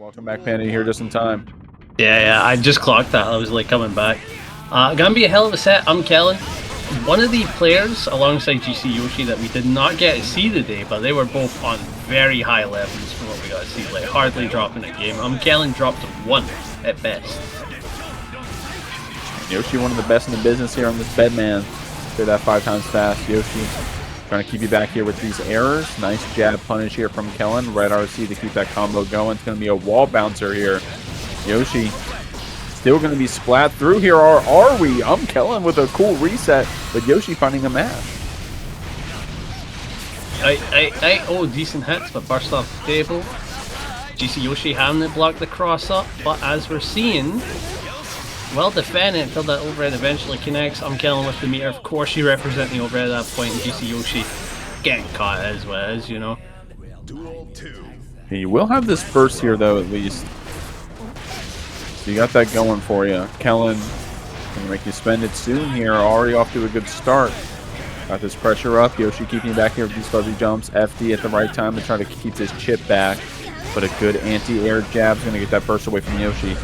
Welcome back, Panda. You're here just in time. Yeah, I just clocked that. I was like coming back. Gonna be a hell of a set. UmKellan. One of the players alongside GC Yoshi that we did not get to see today, but they were both on very high levels from what we got to see, like hardly dropping a game. UmKellan dropped 1 at best. Yoshi, one of the best in the business here on this Bedman. Say that 5 times fast. Yoshi trying to keep you back here with these errors. Nice jab punish here from Kellan. Red RC to keep that combo going. It's going to be a wall bouncer here. Yoshi still going to be splat through here, or are we? UmKellan with a cool reset, but Yoshi finding a match. Oh, decent hits, but burst off the table. GC Yoshi having to block the cross up, but as we're seeing, well defended until that overhead eventually connects. UmKellan with the meter, of course, she representing the overhead at that point, and GC Yoshi getting caught as well as, you know. Okay, you will have this burst here, though, at least. So you got that going for you. Kellan gonna make you spend it soon here. Already off to a good start. Got this pressure up. Yoshi keeping you back here with these fuzzy jumps. FD at the right time to try to keep this chip back. But a good anti-air jab's gonna get that burst away from Yoshi.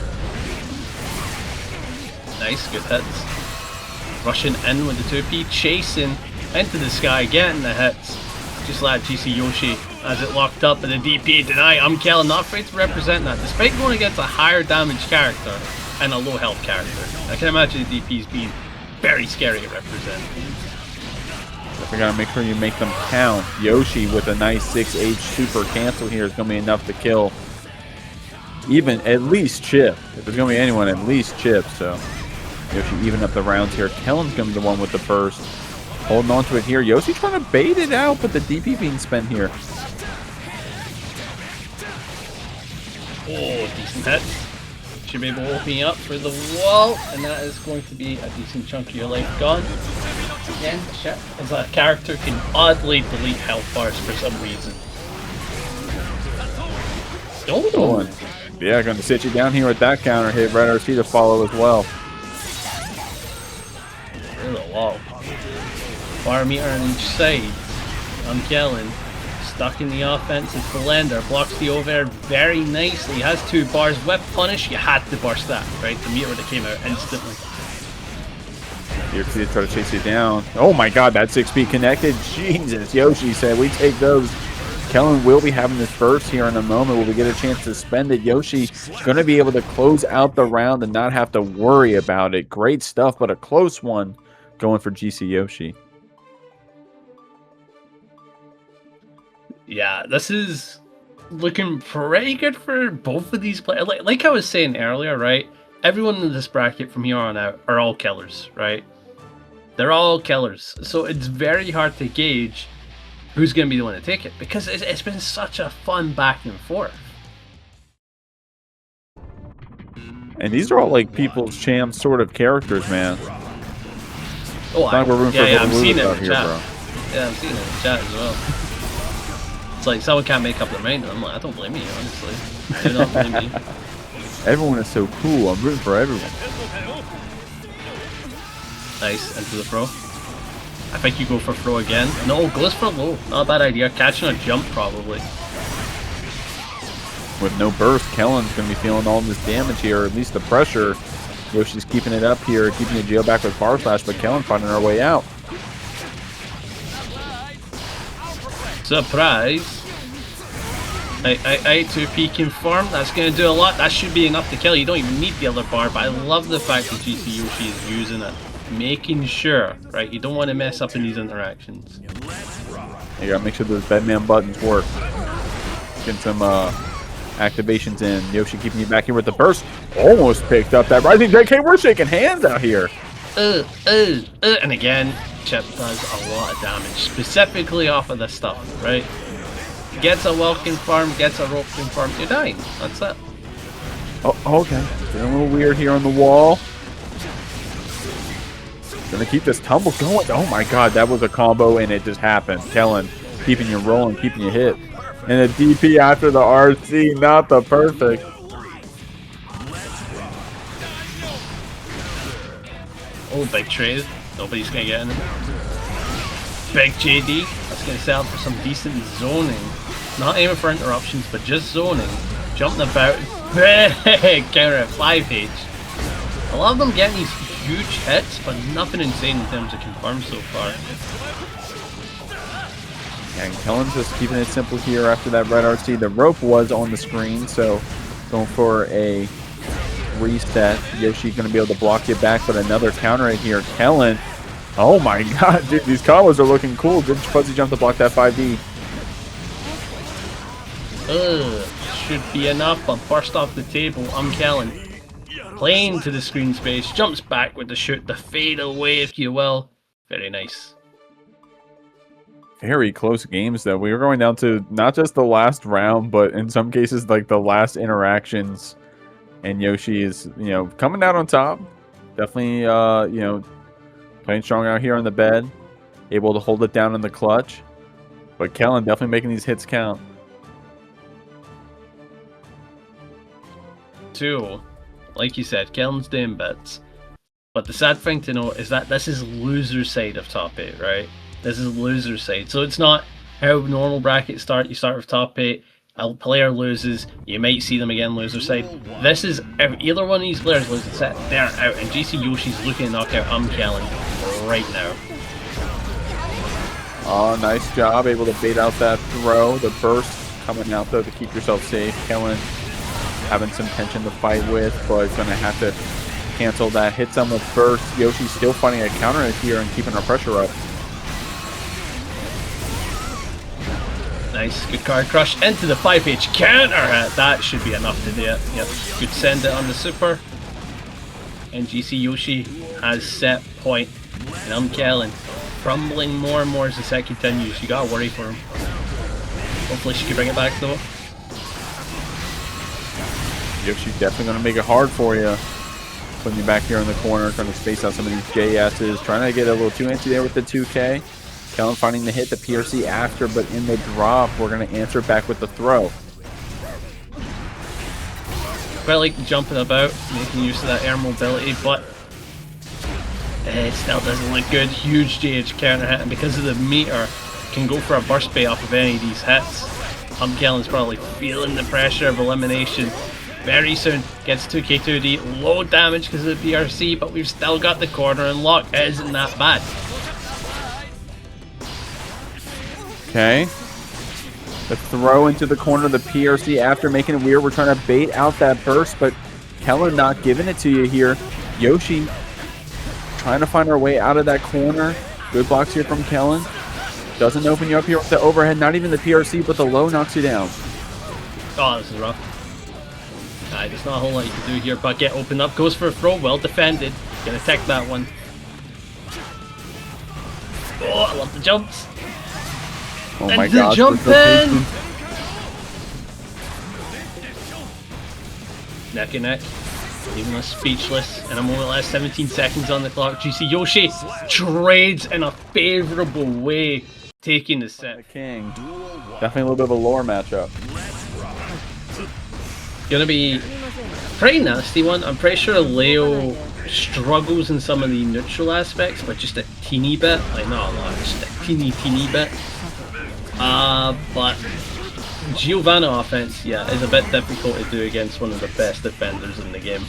Nice, good hits. Rushing in with the 2P, chasing into the sky, getting the hits. Just like GC Yoshi as it locked up, and the DP deny. UmKellan not afraid to represent that, despite going against a higher damage character and a low health character. I can imagine the DPs being very scary to represent. We gotta make sure you make them count. Yoshi with a nice 6H super cancel here is gonna be enough to kill even at least Chipp. If there's gonna be anyone, at least Chipp. So Yoshi even up the rounds here. Kellan's gonna be the one with the burst. Holding on to it here. Yoshi trying to bait it out, but the DP being spent here. Oh, decent hit. Should be able to open up for the wall, and that is going to be a decent chunk of your life gone. Again, Chipp, as a character, can oddly delete health bars for some reason. Oh, yeah, going to sit you down here with that counter hit. Red RC to follow as well. There's a wall. Bar meter on each side. UmKellan stuck in the offensive blender, blocks the over very nicely. Has 2 bars. Whip punish, you had to burst that, right? The meter that came out instantly. Here to try to chase you down. Oh my god, that 6P connected. Jesus, Yoshi said we take those. Kellan will be having this burst here in a moment. Will we get a chance to spend it? Yoshi going to be able to close out the round and not have to worry about it. Great stuff, but a close one going for GC Yoshi. Yeah, this is looking pretty good for both of these players. Like I was saying earlier, right? Everyone in this bracket from here on out are all killers, right? They're all killers. So it's very hard to gauge who's going to be the one to take it, because it's been such a fun back and forth. And these are all like People's Champ sort of characters, man. Oh, I'm seeing it in the chat. Bro. Yeah, I'm seeing it in the chat as well. It's like someone can't make up their mind, and I'm like, I don't blame you, honestly. I don't blame you. Everyone is so cool. I'm rooting for everyone. Nice, into the throw. I think you go for throw again. No, goes for low. Not a bad idea. Catching a jump, probably. With no burst, Kellan's going to be feeling all this damage here, or at least the pressure. Yoshi's keeping it up here, keeping the jail back with bar slash, but Kellan finding her way out. Surprise. I 2P confirmed. That's going to do a lot. That should be enough to kill. You don't even need the other bar, but I love the fact that GC Yoshi is using it. Making sure, right? You don't want to mess up in these interactions. You gotta make sure those Bedman buttons work. Getting some activations in. Yoshi keeping you back here with the burst. Almost picked up that rising JK. We're shaking hands out here. And again, Chipp does a lot of damage, specifically off of this stuff, right? Gets a well confirmed, gets a rope confirmed, you're dying. That's it. Oh, okay. Getting a little weird here on the wall. Gonna keep this tumble going. Oh my god, that was a combo and it just happened. Kellan keeping you rolling, keeping you hit. And a DP after the RC, not the perfect. Oh, big trade. Nobody's gonna get in him. Big JD. That's gonna set up for some decent zoning. Not aiming for interruptions, but just zoning. Jumping about. Counter at 5H. A lot of them getting these huge hits, but nothing insane in terms of confirms so far. And Kellan's just keeping it simple here after that red RC. The rope was on the screen, so going for a reset. Yoshi going to be able to block it back, but another counter hit here. Kellan, oh my god, dude, these combos are looking cool. Good fuzzy jump to block that 5D. Should be enough, but burst off the table. UmKellan playing to the screen space, jumps back with the shoot, the fade away, if you will. Very nice. Very close games, though. We were going down to not just the last round, but in some cases, like the last interactions. And Yoshi is, you know, coming out on top. Definitely, you know, playing strong out here on the bed. Able to hold it down in the clutch. But Kellan definitely making these hits count. Two, like you said, Kellan's doing bits. But the sad thing to note is that this is loser side of top 8, right? This is loser side. So it's not how normal brackets start. You start with top 8, a player loses, you might see them again loser side. This is, if either one of these players loses set, they're out. And GC Yoshi's looking to knock out UmKellan right now. Oh, nice job. Able to bait out that throw. The burst coming out, though, to keep yourself safe. Kellan having some tension to fight with, but going to have to cancel that. Hits on the burst. Yoshi still finding a counter here and keeping our pressure up. Nice, good card crush into the 5H counter hit. That should be enough to do it. Yep, good send it on the super. And GC Yoshi has set point. And UmKellan crumbling more and more as the set continues. You gotta worry for him. Hopefully she can bring it back though. Yoshi's definitely going to make it hard for you. Putting you back here in the corner, trying to space out some of these JS's. Trying to get a little too antsy there with the 2K. Kellan finding the hit, the PRC after, but in the drop, we're going to answer back with the throw. Quite like jumping about, making use of that air mobility, but it still doesn't look good. Huge JH counter hit, and because of the meter, can go for a burst bait off of any of these hits. UmKellan's probably feeling the pressure of elimination. Very soon, gets 2K2D, low damage because of the PRC, but we've still got the corner and lock. It isn't that bad. Okay. The throw into the corner, the PRC after making it weird. We're trying to bait out that burst, but Kellan not giving it to you here. Yoshi trying to find our way out of that corner. Good blocks here from Kellan. Doesn't open you up here with the overhead. Not even the PRC, but the low knocks you down. Oh, this is rough. There's not a whole lot you can do here, but get opened up. Goes for a throw. Well defended. Gonna tech that one. Oh, I love the jumps. Oh and my the gosh. jump in. Neck and neck. Leaving us speechless. And I'm only last 17 seconds on the clock. GC Yoshi trades in a favorable way, taking the set. The king. Definitely a little bit of a lower matchup. Gonna be a pretty nasty one. I'm pretty sure Leo struggles in some of the neutral aspects, but just a teeny bit. Like, not a lot, just a teeny bit. But Giovanna offense, yeah, is a bit difficult to do against one of the best defenders in the game.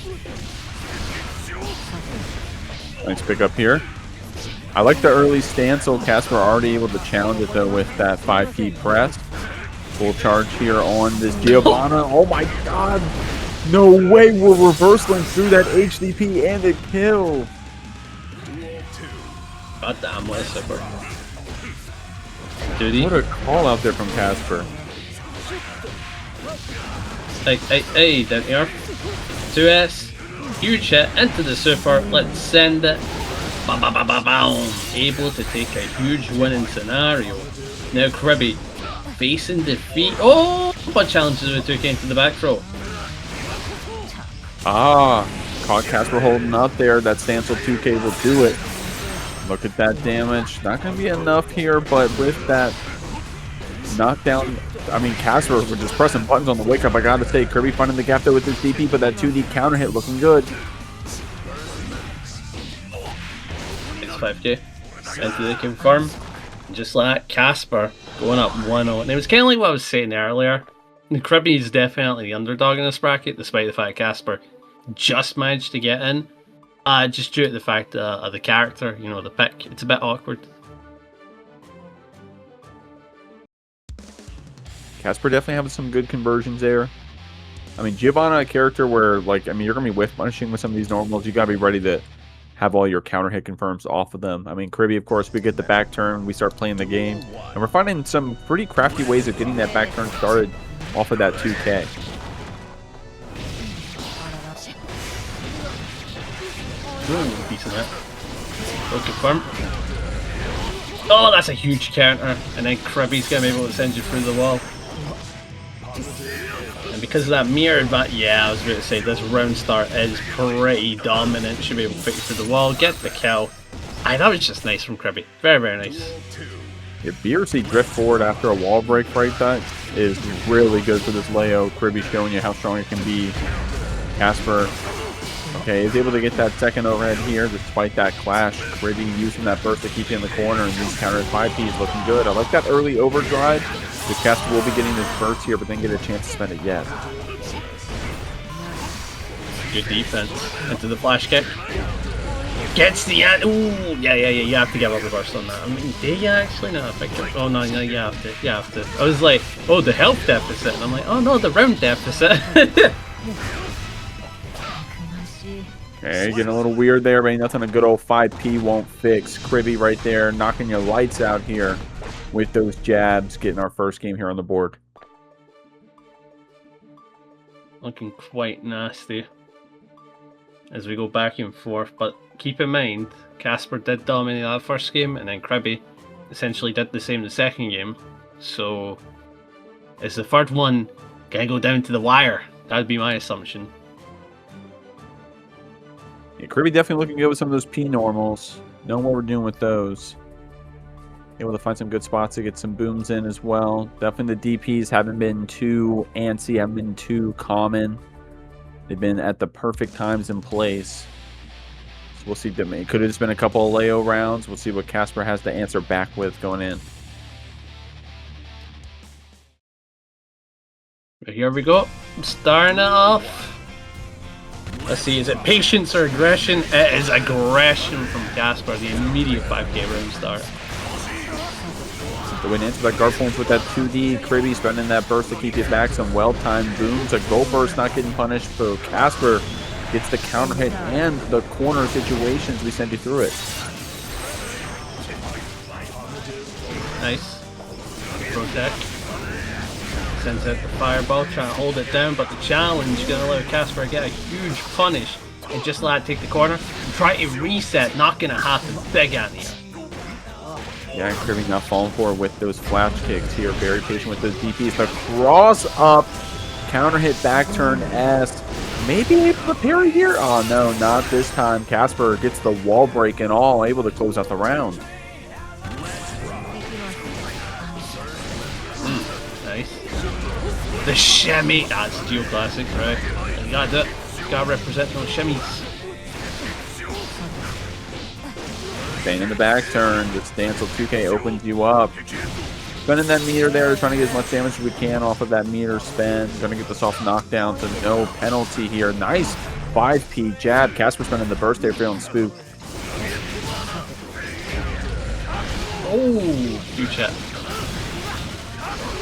Nice pick up here. I like the early stance, so Casper already able to challenge it though with that 5-key press. Full charge here on this Giovanna. Oh my god! No way we're reversing through that HDP and the kill! God damn, what a super. Duty. What a call out there from Casper. Hey, down here. 2S. Huge hit into the super. Let's send it. Ba ba ba ba boom. Able to take a huge winning scenario. Now Kriby facing defeat. Oh, but challenges with 2K into the back throw. Ah, caught Casper holding up there. That stance with 2K will do it. Look at that damage. Not going to be enough here, but with that knockdown, I mean, Casper was just pressing buttons on the wake up. I got to say, Kriby finding the gap there with his DP, but that 2D counter hit looking good. It's 5K. Into the confirm. Just like that, Casper going up 1-0. And it was kind of like what I was saying earlier. Kriby is definitely the underdog in this bracket, despite the fact Casper just managed to get in. Just due to the fact of the character, you know, the pick. It's a bit awkward. Casper definitely having some good conversions there. I mean, Giovanna, a character where, like, I mean, you're going to be whiff punishing with some of these normals. You got to be ready to have all your counter hit confirms off of them. I mean, Kriby, of course, we get the back turn. We start playing the game. And we're finding some pretty crafty ways of getting that back turn started off of that 2K. Ooh, decent hit. Go confirm. Oh, that's a huge counter. And then Kriby's going to be able to send you through the wall. And because of that mirror advantage, yeah, I was about to say, this round start is pretty dominant. Should be able to put you through the wall, get the kill. That was just nice from Kriby. Very, very nice. If BRC drift forward after a wall break right, that is really good for this Leo. Kriby showing you how strong it can be. Casper, okay, is able to get that second overhead here despite that clash. Kriby using that burst to keep you in the corner, and these counter 5Ps looking good. I like that early overdrive. The Casper will be getting his burst here, but then get a chance to spend it yet. Good defense. Into the flash kick. Gets the end. Ooh, yeah. You have to give up the burst on that. I mean, did you actually? No, I think. Oh no, you have to. You have to. I was like, oh, the health deficit, and I'm like, oh no, the round deficit. Okay, getting a little weird there, but nothing a good old 5P won't fix. Kriby right there, knocking your lights out here with those jabs, getting our first game here on the board. Looking quite nasty as we go back and forth, but keep in mind, Casper did dominate that first game, and then Kriby essentially did the same the second game. So, is the third one gonna go down to the wire? That'd be my assumption. Yeah, Kriby definitely looking good with some of those P normals. Knowing what we're doing with those. Able to find some good spots to get some booms in as well. Definitely the DPs haven't been too antsy, haven't been too common. They've been at the perfect times and place. So we'll see. It could have just been a couple of Leo rounds. We'll see what Casper has to answer back with going in. Here we go. Starting it off. Let's see, is it patience or aggression? It is aggression from Casper, the immediate 5k round start. The win into that guard points with that 2D. Kriby spending that burst to keep it back. Some well-timed booms. A go burst not getting punished. So Casper gets the counter hit and the corner situations. We send you through it. Nice. Protect. Sends out the fireball, trying to hold it down, but the challenge is going to allow Casper to get a huge punish and just let it take the corner. Try to reset, not going to happen. Big Annie. Yeah, and Kriby not falling for it with those flash kicks here. Very patient with those DPs. The cross up, counter hit, back turn S. Maybe able to parry here? Oh no, not this time. Casper gets the wall break and all, able to close out the round. Nice. The shimmy. That's Geo Classic, right? You gotta do it. You gotta represent those shimmies. Staying in the back turn. This Stancil 2K opens you up. Spending that meter there, trying to get as much damage as we can off of that meter spend. Gonna get the soft knockdown, so no penalty here. Nice 5P jab. Casper spending the burst there, feeling spooked. Oh, huge hit.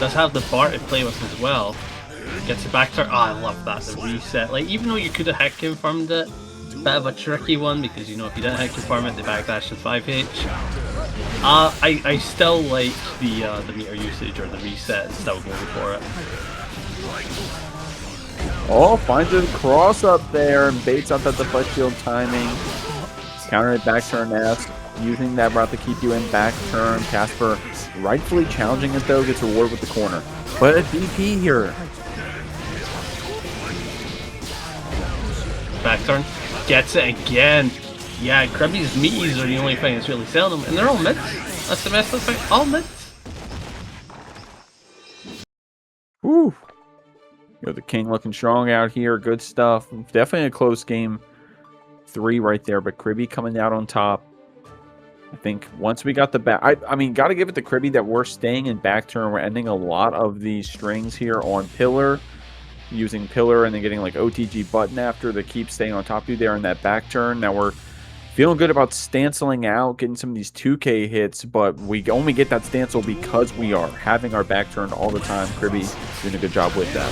Does have the bar to play with as well. Gets it back to. Oh, I love that, the reset. Like, even though you could have hit confirmed it, bit of a tricky one because, you know, if you didn't hit confirm it, the backdash is 5H. I still like the meter usage or the reset and still going for it. Oh, finds a cross up there and baits out that deflect shield timing. Counter it, back turn S. Using that route to keep you in back turn. Casper rightfully challenging it though, gets rewarded with the corner. But a DP here. Back turn. Gets it again. Yeah, Kriby's meaties are the only thing that's really selling them. And they're all mids. That's the best of it. All mids. Woo. You know, the King looking strong out here. Good stuff. Definitely a close game 3 right there. But Kriby coming out on top. I think once we got the back, I mean, got to give it to Kriby that we're staying in back turn. We're ending a lot of these strings here on pillar, using pillar and then getting like OTG button after to keep staying on top of you there in that back turn. Now we're feeling good about stanceling out, getting some of these 2K hits, but we only get that stancel because we are having our back turned all the time. Kriby doing a good job with that.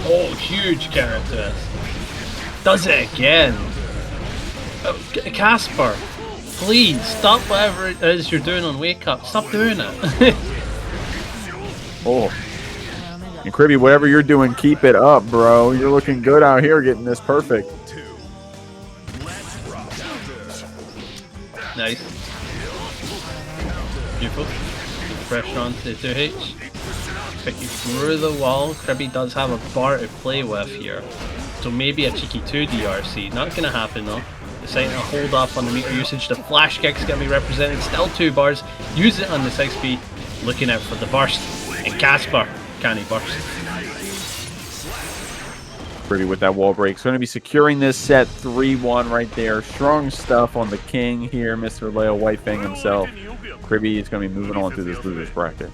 Oh, huge character. Does it again. Oh, Casper, please stop whatever it is you're doing on Wake Up. Stop doing it. Oh. And Kriby, whatever you're doing, keep it up, bro. You're looking good out here getting this perfect. Nice. Beautiful. Pressure onto the 2H. Picky through the wall. Kriby does have a bar to play with here. So maybe a cheeky 2 DRC. Not going to happen though. Deciding to hold off on the meter usage. The flash kick's going to be represented. Still 2 bars. Use it on the 6B. Looking out for the burst. And Casper. Can he burst? Kriby with that wall break. So going to be securing this set 3-1 right there. Strong stuff on the king here. Mr. Leo Whitefang himself. Kriby is going to be moving on through this losers bracket.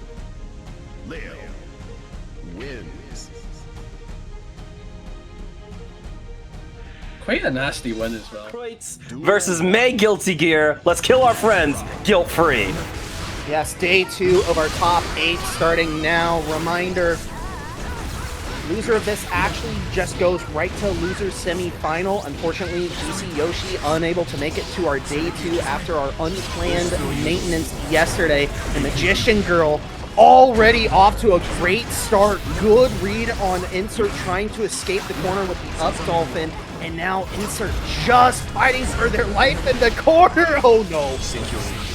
Leo wins. Quite a nasty win as well. Versus May Guilty Gear. Let's kill our friends guilt-free. Yes, day 2 of our top 8 starting now. Reminder, loser of this actually just goes right to loser semi-final. Unfortunately, GC Yoshi unable to make it to our day 2 after our unplanned maintenance yesterday. The Magician Girl already off to a great start. Good read on Insert trying to escape the corner with the up dolphin. And now Insert just fighting for their life in the corner. Oh no.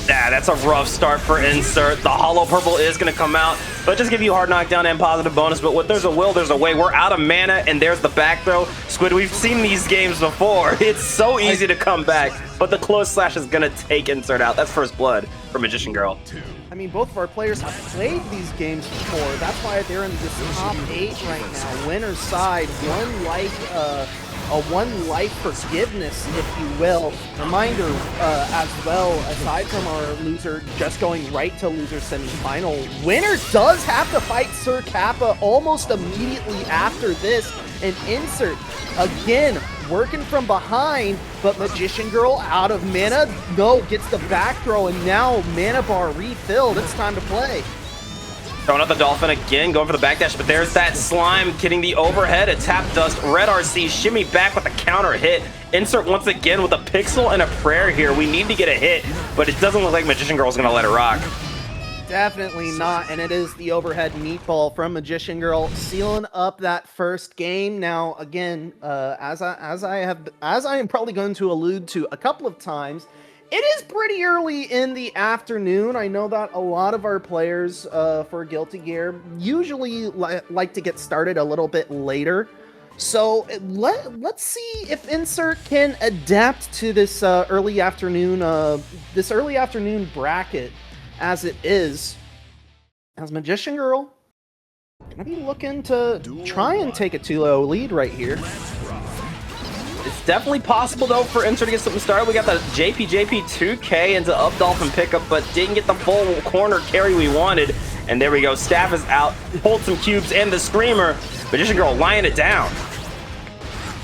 Yeah, that's a rough start for Insert. The hollow purple is going to come out, but just give you hard knockdown and positive bonus. But what there's a will, there's a way. We're out of mana, and there's the back throw. Squid, we've seen these games before. It's so easy to come back, but the close slash is going to take Insert out. That's first blood for Magician Girl. I mean, both of our players have played these games before. That's why they're in this top 8 right now. Winner's side, one life forgiveness, if you will. Reminder as well, aside from our loser just going right to loser semi-final, winner does have to fight Sir Kappa almost immediately after this. And Insert, again, working from behind, but Magician Girl out of mana. No, gets the back throw, and now mana bar refilled. It's time to play. Throwing out the dolphin again, going for the backdash, but there's that slime getting the overhead. A tap dust, red RC, shimmy back with a counter hit. Insert once again with a pixel and a prayer here. We need to get a hit, but it doesn't look like Magician Girl's gonna let it rock. Definitely not, and it is the overhead meatball from Magician Girl, sealing up that first game. Now, again, as I am probably going to allude to a couple of times, it is pretty early in the afternoon. I know that a lot of our players for Guilty Gear usually like to get started a little bit later. So let's see if Insert can adapt to this early afternoon bracket as it is. As Magician Girl gonna be looking to try and take a 2-0 lead right here. It's definitely possible, though, for Insert to get something started. We got the JP 2K into up dolphin pickup, but didn't get the full corner carry we wanted. And there we go. Staff is out. Hold some cubes and the Screamer. Magician Girl lying it down.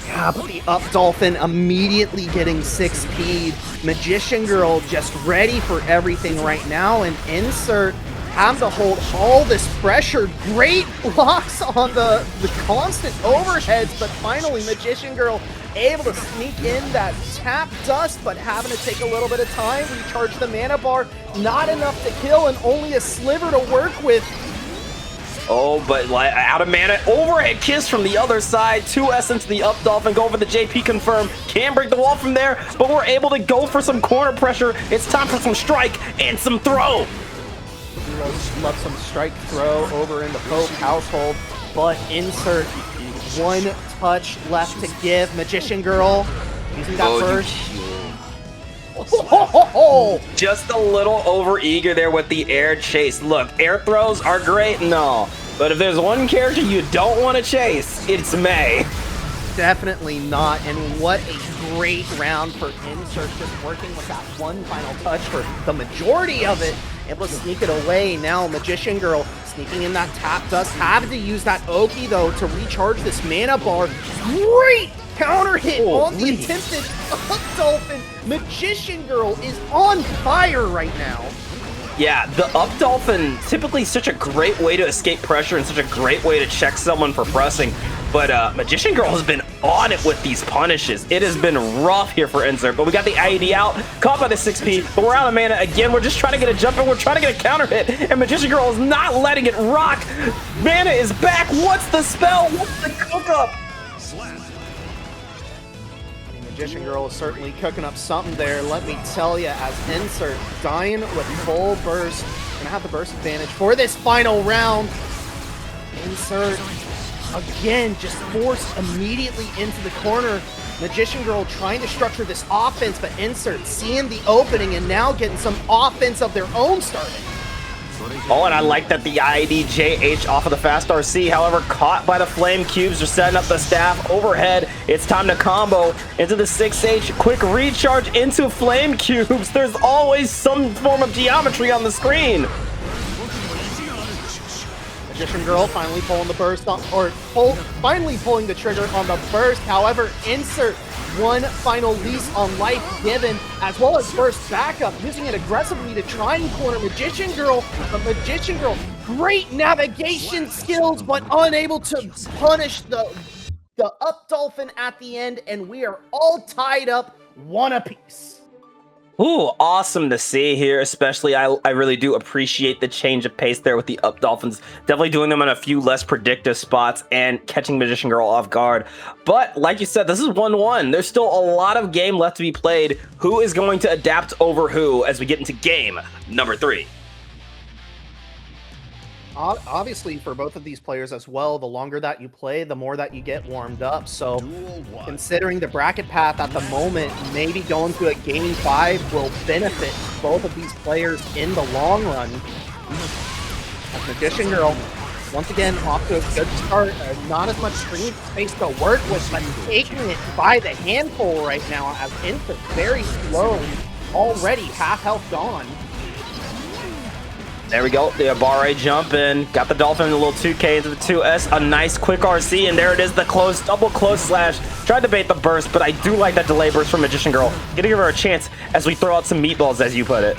Yeah, but the up dolphin immediately getting 6P'd. Magician Girl just ready for everything right now, and Insert having to hold all this pressure. Great blocks on the constant overheads, but finally Magician Girl able to sneak in that tap dust, but having to take a little bit of time, recharge the mana bar. Not enough to kill, and only a sliver to work with. Oh, but out of mana. Overhead kiss from the other side. 2S into the up dolphin. Go for the JP confirm. Can't break the wall from there, but we're able to go for some corner pressure. It's time for some strike and some throw. Love some strike throw over in the Pope household, but Insert one touch left to give. Magician Girl using that first. Just a little over eager there with the air chase. Look, air throws are great, no, but if there's one character you don't want to chase, it's May. Definitely not, and what a great round for Insert, just working with that one final touch for the majority of it, able to sneak it away. Now Magician Girl sneaking in that tap, does have to use that Oki though to recharge this mana bar. Great counter hit on the attempted up dolphin. Magician Girl is on fire right now. Yeah, the up dolphin, typically such a great way to escape pressure and such a great way to check someone for pressing. But Magician Girl has been on it with these punishes. It has been rough here for Insert, but we got the IED out, caught by the 6P, but we're out of mana again. We're just trying to get a jump in, we're trying to get a counter hit, and Magician Girl is not letting it rock. Mana is back. What's the spell? What's the cook up? Magician Girl is certainly cooking up something there, let me tell you, as Insert dying with full burst. Gonna have the burst advantage for this final round. Insert, again, just forced immediately into the corner. Magician Girl trying to structure this offense, but Insert seeing the opening and now getting some offense of their own starting. Oh, and I like that the IED-JH off of the fast RC, however, caught by the flame cubes. They're setting up the staff overhead. It's time to combo into the 6H. Quick recharge into flame cubes. There's always some form of geometry on the screen. Magician Girl finally pulling the burst on, finally pulling the trigger on the burst. However, Insert one final lease on life given, as well as burst backup, using it aggressively to try and corner Magician Girl. But Magician Girl, great navigation skills, but unable to punish the up dolphin at the end, and we are all tied up one apiece. Ooh, awesome to see here, especially I really do appreciate the change of pace there with the up dolphins. Definitely doing them in a few less predictive spots and catching Magician Girl off guard. But like you said, this is 1-1. There's still a lot of game left to be played. Who is going to adapt over who as we get into game number 3? Obviously, for both of these players as well, the longer that you play, the more that you get warmed up. So, considering the bracket path at the moment, maybe going to a Game 5 will benefit both of these players in the long run. As Magician Girl, once again, off to a good start. Not as much screen space to work with, but taking it by the handful right now as Insert very slow, already half health gone. There we go, the Abare jump in, got the Dolphin in a little 2K into the 2S, a nice quick RC, and there it is, the close, double close slash. Tried to bait the burst, but I do like that delay burst from Magician Girl. Gonna give her a chance as we throw out some meatballs, as you put it.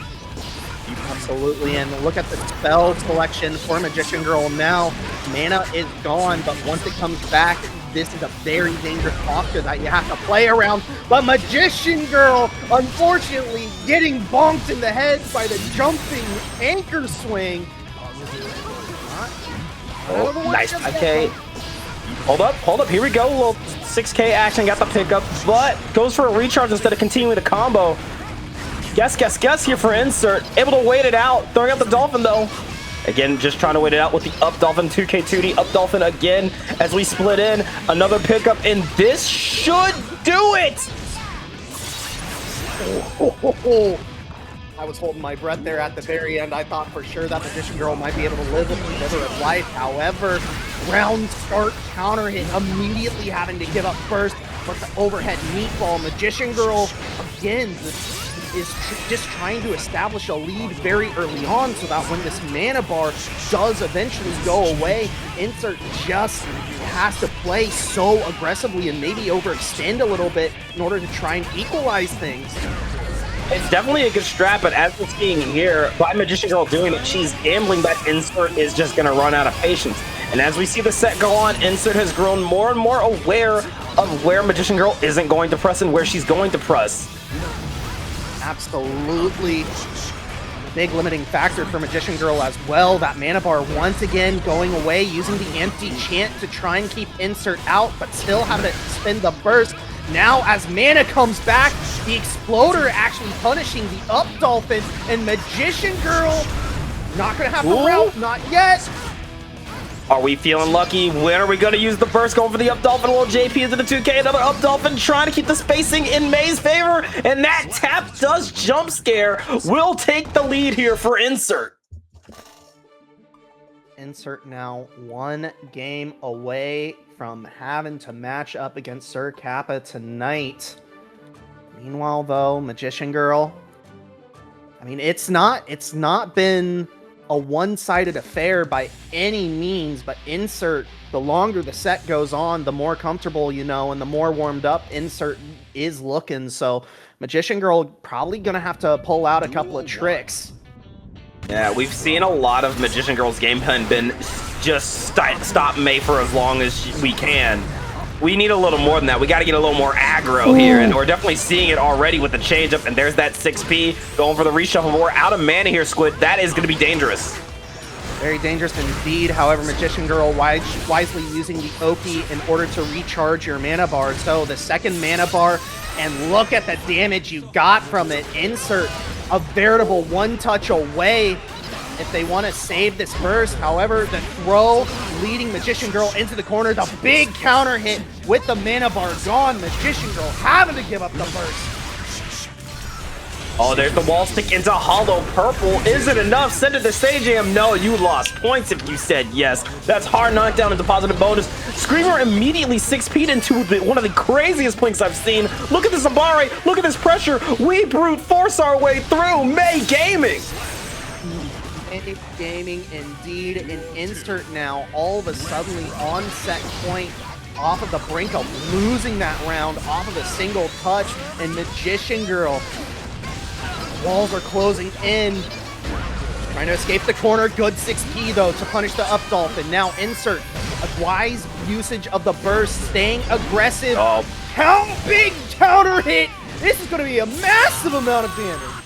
Absolutely, and look at the spell selection for Magician Girl now. Mana is gone, but once it comes back, this is a very dangerous posture that you have to play around. But Magician Girl, unfortunately, getting bonked in the head by the jumping anchor swing. Oh, nice 5K. Hold up, here we go. A little 6K action, got the pickup, but goes for a recharge instead of continuing the combo. Guess here for Insert. Able to wait it out. Throwing out the Dolphin, though. Again, just trying to wait it out with the up Dolphin, 2K2D up Dolphin again as we split in. Another pickup, and this should do it! I was holding my breath there at the very end. I thought for sure that Magician Girl might be able to live with the River of Life. However, round start counter hit, immediately having to give up first. But the overhead meatball, Magician Girl, again, is just trying to establish a lead very early on so that when this mana bar does eventually go away, Insert just has to play so aggressively and maybe overextend a little bit in order to try and equalize things. It's definitely a good strat, but as we're seeing here, by Magician Girl doing it, she's gambling that Insert is just going to run out of patience. And as we see the set go on, Insert has grown more and more aware of where Magician Girl isn't going to press and where she's going to press. Absolutely big limiting factor for Magician Girl as well. That mana bar once again going away, using the empty chant to try and keep Insert out, but still having to spend the burst. Now as mana comes back, the Exploder actually punishing the up Dolphin, and Magician Girl not gonna have the route, not yet. Are we feeling lucky? When are we going to use the burst? Going for the up Dolphin, a little JP into the 2K, another up Dolphin, trying to keep the spacing in May's favor, and that tap does jump scare. Will take the lead here for Insert. Insert now 1 game away from having to match up against Sir Kappa tonight. Meanwhile, though, Magician Girl, I mean, it's not been a one-sided affair by any means, but Insert, the longer the set goes on, the more comfortable, you know, and the more warmed up Insert is looking. So Magician Girl probably gonna have to pull out a couple of tricks. Yeah, we've seen a lot of Magician Girl's game plan been just stop Mei for as long as we can. We need a little more than that. We got to get a little more aggro here, and we're definitely seeing it already with the change-up, and there's that 6P going for the reshuffle. We're out of mana here, Squid. That is going to be dangerous. Very dangerous indeed. However, Magician Girl wisely using the Oki in order to recharge your mana bar. So the second mana bar, and look at the damage you got from it. Insert a veritable one-touch away if they want to save this burst. However, the throw leading Magician Girl into the corner. The big counter hit with the mana bar gone. Magician Girl having to give up the burst. Oh, there's the wall stick into Hollow Purple. Is it enough? Send it to Stage Am. No, you lost points if you said yes. That's hard knockdown into positive bonus. Screamer immediately 6P'd into one of the craziest plinks I've seen. Look at this Abare. Look at this pressure. We brute force our way through. Mei Gaming. Gaming indeed. And Insert now all of a sudden on set point off of the brink of losing that round off of a single touch. And Magician Girl, walls are closing in. Trying to escape the corner. Good 6P though to punish the up dolphin. Now Insert, a wise usage of the burst, staying aggressive. Oh. How big counter hit! This is going to be a massive amount of damage.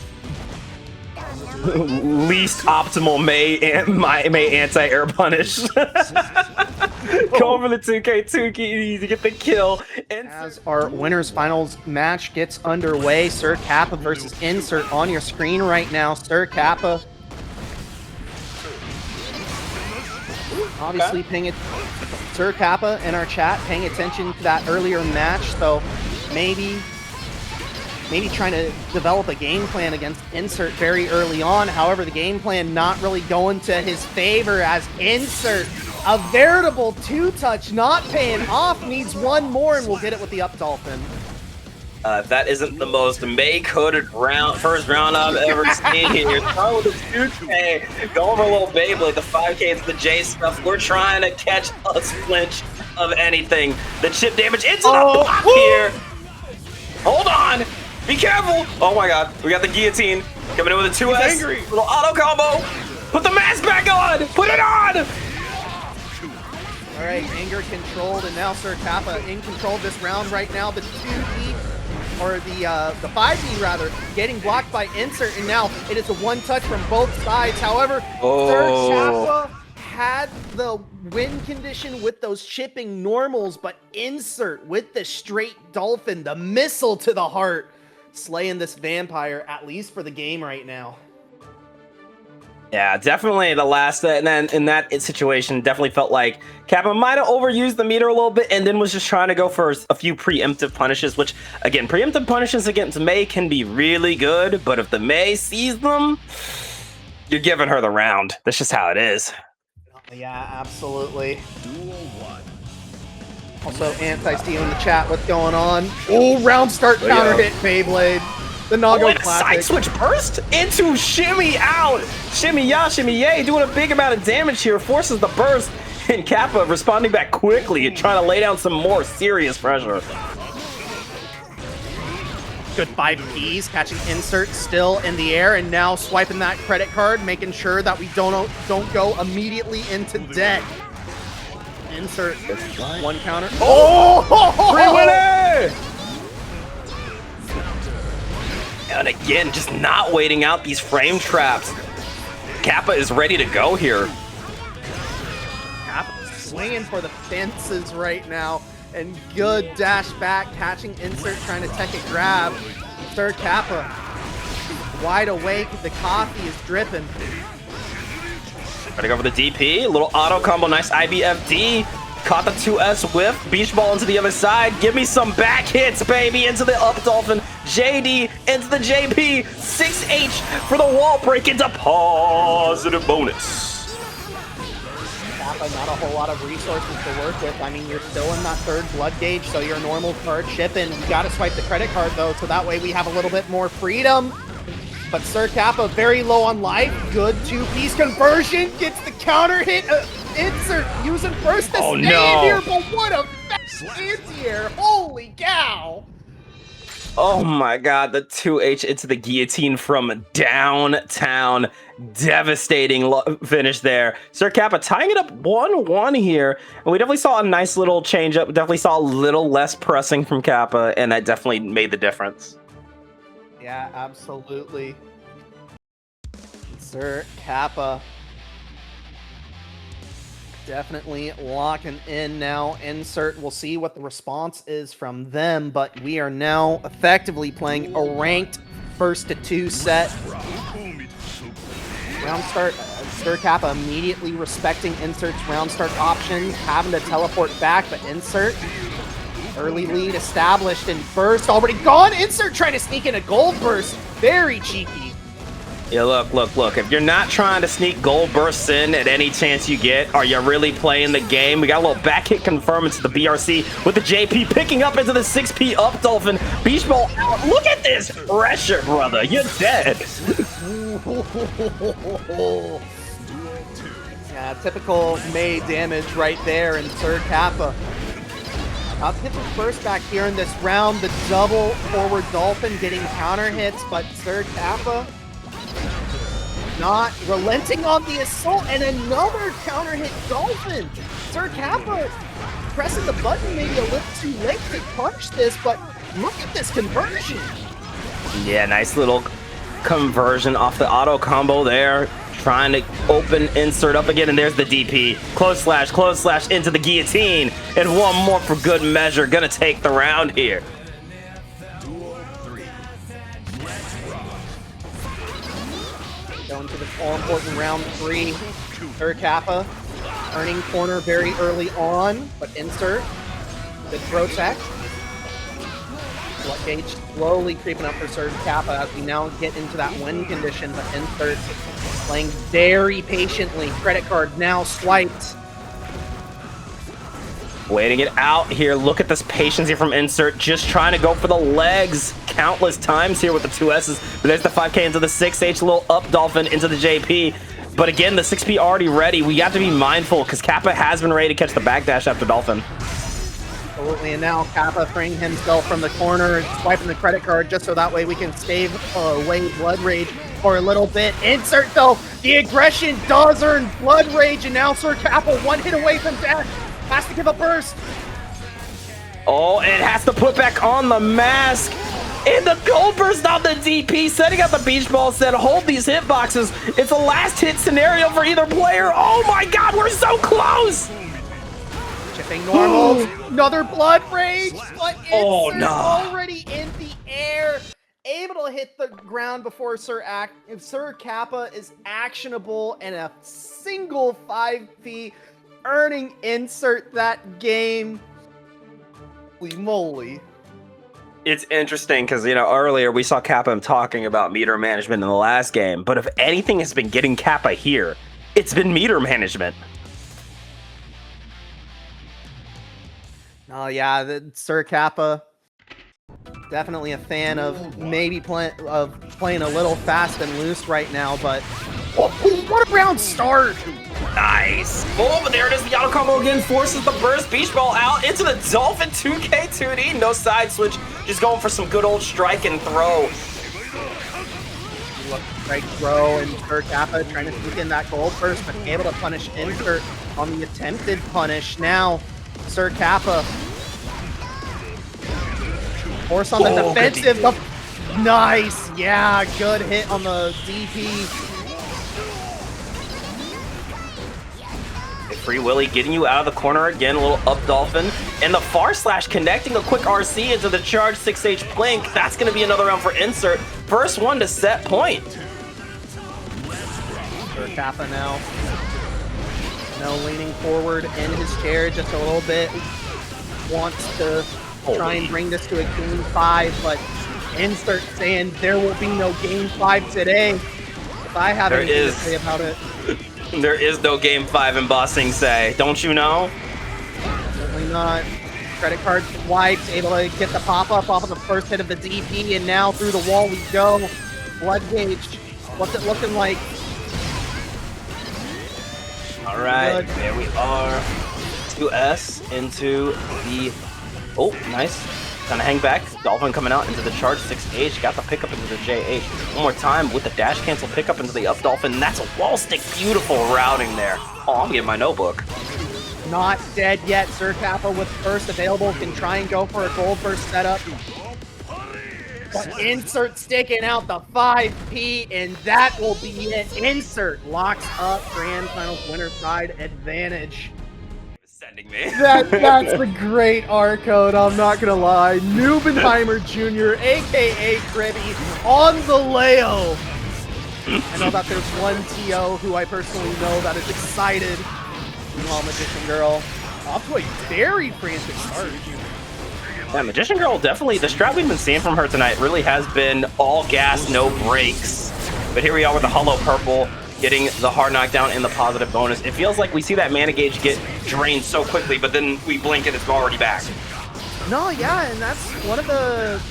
Least optimal Mei anti-air punish. Going for the 2K to get the kill. As our winners finals match gets underway, Sir Kappa versus Insert on your screen right now. Sir Kappa obviously paying it. Sir Kappa in our chat paying attention to that earlier match, so maybe trying to develop a game plan against Insert very early on. However, the game plan not really going to his favor as Insert, a veritable two-touch, not paying off, needs one more, and we'll get it with the up dolphin. That isn't the most Mei-coded first round I've ever seen here. Start with the 2K, go over a little Beyblade, the 5K into the J stuff. We're trying to catch a flinch of anything. The chip damage into the block here. Hold on. Be careful! Oh my god, we got the guillotine coming in with a 2S. Little auto combo. Put the mask back on! Put it on! Alright, anger controlled, and now Sir Kappa in control of this round right now. The 2E, or the 5E rather, getting blocked by Insert, and now it is a one-touch from both sides. However, Sir Kappa had the win condition with those chipping normals, but Insert with the straight dolphin, the missile to the heart, slaying this vampire, at least for the game right now. Yeah, definitely the last, and then in that situation, definitely felt like Kappa might have overused the meter a little bit and then was just trying to go for a few preemptive punishes, which, again, preemptive punishes against Mei can be really good, but if the Mei sees them, you're giving her the round. That's just how it is. Yeah, absolutely. Also, Anti-Steve in the chat, what's going on? Oh, round start counter hit Beyblade. The Nago Classic. Side switch burst into shimmy out. Shimmy ya, shimmy yay, doing a big amount of damage here. Forces the burst, and Kappa responding back quickly and trying to lay down some more serious pressure. Good 5Ps, catching Insert still in the air, and now swiping that credit card, making sure that we don't go immediately into debt. Insert one counter. Free winner! And again, just not waiting out these frame traps. Kappa is ready to go here. Kappa swinging for the fences right now. And good dash back, catching Insert, trying to tech a grab. Sir Kappa wide awake, the coffee is dripping. Try to go for the DP, little auto combo, nice IBFD. Caught the 2S whiff, beach ball into the other side. Give me some back hits, baby, into the up dolphin. JD into the JP, 6H for the wall break into positive bonus. Kappa, not a whole lot of resources to work with. I mean, you're still in that third blood gauge, so your normal card Chipp, and you gotta swipe the credit card though, so that way we have a little bit more freedom. But Sir Kappa very low on life. Good two-piece conversion, gets the counter hit. Insert using first to stay in here, but what a anti-air! Holy cow! Oh my god, the 2H into the guillotine from downtown. Devastating finish there. Sir Kappa tying it up 1-1 here. And we definitely saw a nice little change up. Definitely saw a little less pressing from Kappa, and that definitely made the difference. Yeah, absolutely. Sir Kappa definitely locking in now. Insert, we'll see what the response is from them, but we are now effectively playing a ranked 1-2 set. Round start, Sir Kappa immediately respecting Insert's round start options, having to teleport back, but Insert, early lead established, and burst already gone. Insert trying to sneak in a gold burst, very cheeky. Yeah, look. If you're not trying to sneak gold bursts in at any chance you get, are you really playing the game? We got a little back hit confirm into the BRC with the JP picking up into the 6P up Dolphin. Beach Ball out. Look at this pressure, brother. You're dead. Yeah, typical May damage right there in Sir Kappa. I'll hit the first back here in this round. The double forward Dolphin getting counter hits, but Sir Kappa not relenting on the assault, and another counter hit Dolphin. Sir Kappa pressing the button maybe a little too late to punch this, but look at this conversion. Yeah, nice little conversion off the auto combo there. Trying to open Insert up again, and there's the DP. Close slash into the guillotine. And one more for good measure. Gonna take the round here. Going to the all-important round 3. Sir Kappa turning corner very early on, but Insert, the throw tech. Blood gauge slowly creeping up for Sir Kappa as we now get into that win condition, but Insert playing very patiently. Credit card now swiped. Waiting it out here. Look at this patience here from Insert. Just trying to go for the legs countless times here with the 2 S's. But there's the 5K into the 6H. Little up Dolphin into the JP. But again, the 6P already ready. We have to be mindful because Kappa has been ready to catch the backdash after Dolphin. Absolutely, and now Kappa freeing himself from the corner, swiping the credit card just so that way we can stave away Blood Rage for a little bit. Insert, though, the aggression does earn Blood Rage, and now Sir Kappa 1 hit away from death. Has to give a burst. Oh, and has to put back on the mask. And the gold burst on the DP, setting up the beach ball set. Hold these hitboxes. It's a last hit scenario for either player. Oh my god, we're so close. Chipping normal. Another Blood Rage, but Insert no. already in the air. Able to hit the ground before Sir Kappa is actionable, and a single 5P earning Insert that game. Holy moly. It's interesting because, you know, earlier we saw Kappa talking about meter management in the last game, but if anything has been getting Kappa here, it's been meter management. Oh yeah, Sir Kappa, definitely a fan of maybe playing a little fast and loose right now, but what a round start! Nice. Oh, but there it is. The auto combo again forces the burst. Beach ball out into the Dolphin 2K 2D. No side switch. Just going for some good old strike and throw. Strike throw, and Sir Kappa trying to sneak in that gold burst, but able to punish Insert on the attempted punish. Now, Sir Kappa force on the defensive. Nice. Yeah, good hit on the DP. Free Willy getting you out of the corner again, a little up Dolphin. And the far slash connecting a quick RC into the charge 6H Blink. That's going to be another round for Insert. First one to set point. Sir Kappa now leaning forward in his chair just a little bit. Wants to try and bring this to a game 5, but Insert saying there will be no game 5 today. If I have anything to say about it. There is no Game 5 in Bossing Say. Don't you know? Certainly not. Credit card wiped, able to get the pop-up off of the first hit of the DP, and now through the wall we go. Blood gauge. What's it looking like? All right, there we are. 2S into the... Oh, nice. Gonna hang back. Dolphin coming out into the charge. 6H. Got the pickup into the JH. One more time with the dash cancel pickup into the up Dolphin. That's a wall stick. Beautiful routing there. Oh, I'm getting my notebook. Not dead yet. Zerkappa with first available can try and go for a gold first setup. But Insert sticking out the 5P, and that will be it. Insert locks up Grand Finals winner side advantage. Sending me. That's the great R code, I'm not gonna lie. Nubenheimer Jr., aka Kriby, on the Leo. I know that there's one TO who I personally know that is excited. Meanwhile, Magician Girl off to a very frantic start. Yeah, Magician Girl definitely, the strat we've been seeing from her tonight really has been all gas, no brakes. But here we are with the Hollow Purple, getting the hard knockdown and the positive bonus. It feels like we see that mana gauge get drained so quickly, but then we blink and it's already back. No, yeah, and that's one of the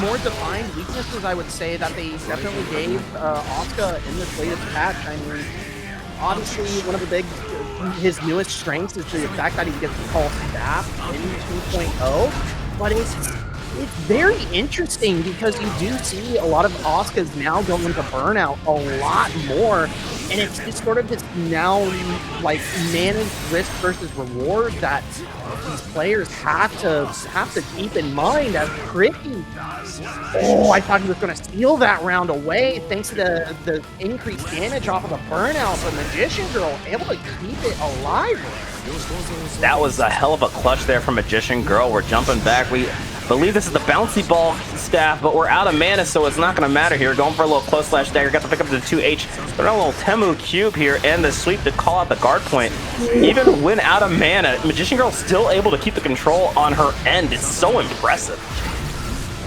more defined weaknesses, I would say, that they definitely gave Asuka in this latest patch. I mean, obviously, one of the big, his newest strengths is the fact that he gets to call staff in 2.0, but it's very interesting because you do see a lot of Asukas now going into burnout a lot more, and it's just sort of this now like managed risk versus reward that these players have to keep in mind as Kriby. Oh, I thought he was going to steal that round away thanks to the increased damage off of the burnout, but Magician Girl able to keep it alive. That was a hell of a clutch there from Magician Girl. We're jumping back. We believe this is the bouncy ball staff, but we're out of mana, so it's not going to matter here. Going for a little close slash dagger. Got to pick up the 2H. But a little Temu cube here and the sweep to call out the guard point. Even when out of mana, Magician Girl still able to keep the control on her end. It's so impressive.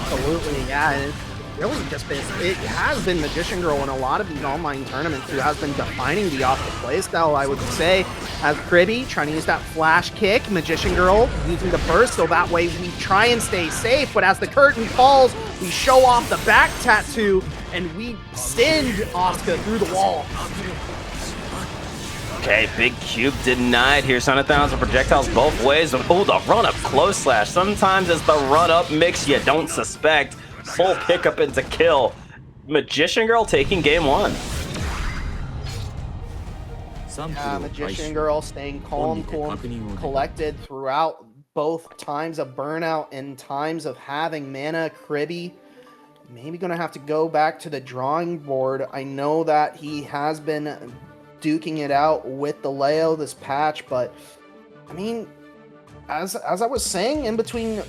Absolutely, yeah. And it's really just been, it has been Magician Girl in a lot of these online tournaments who has been defining the off-the playstyle, I would say, as Kriby trying to use that flash kick, Magician Girl using the burst, so that way we try and stay safe, but as the curtain falls, we show off the back tattoo, and we send Asuka through the wall. Okay, big cube denied here. Son of Thousands projectiles both ways. Oh, the run-up close slash. Sometimes it's the run-up mix you don't suspect. Full pickup into kill. Magician Girl taking game one. Magician Girl staying calm, cool, and collected throughout both times of burnout and times of having mana. Kriby maybe gonna have to go back to the drawing board. I know that he has been duking it out with the Leo this patch, but I mean, as I was saying in between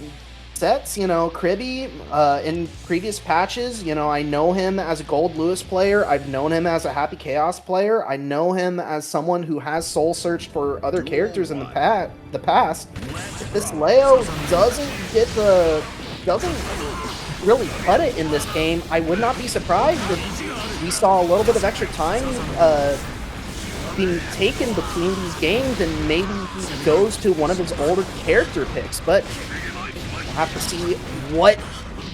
sets, you know, Kriby in previous patches, you know, I know him as a Gold Lewis player. I've known him as a Happy Chaos player. I know him as someone who has soul searched for other characters in the past. If this Leo doesn't really cut it in this game, I would not be surprised if we saw a little bit of extra time being taken between these games, and maybe he goes to one of his older character picks. But we'll have to see what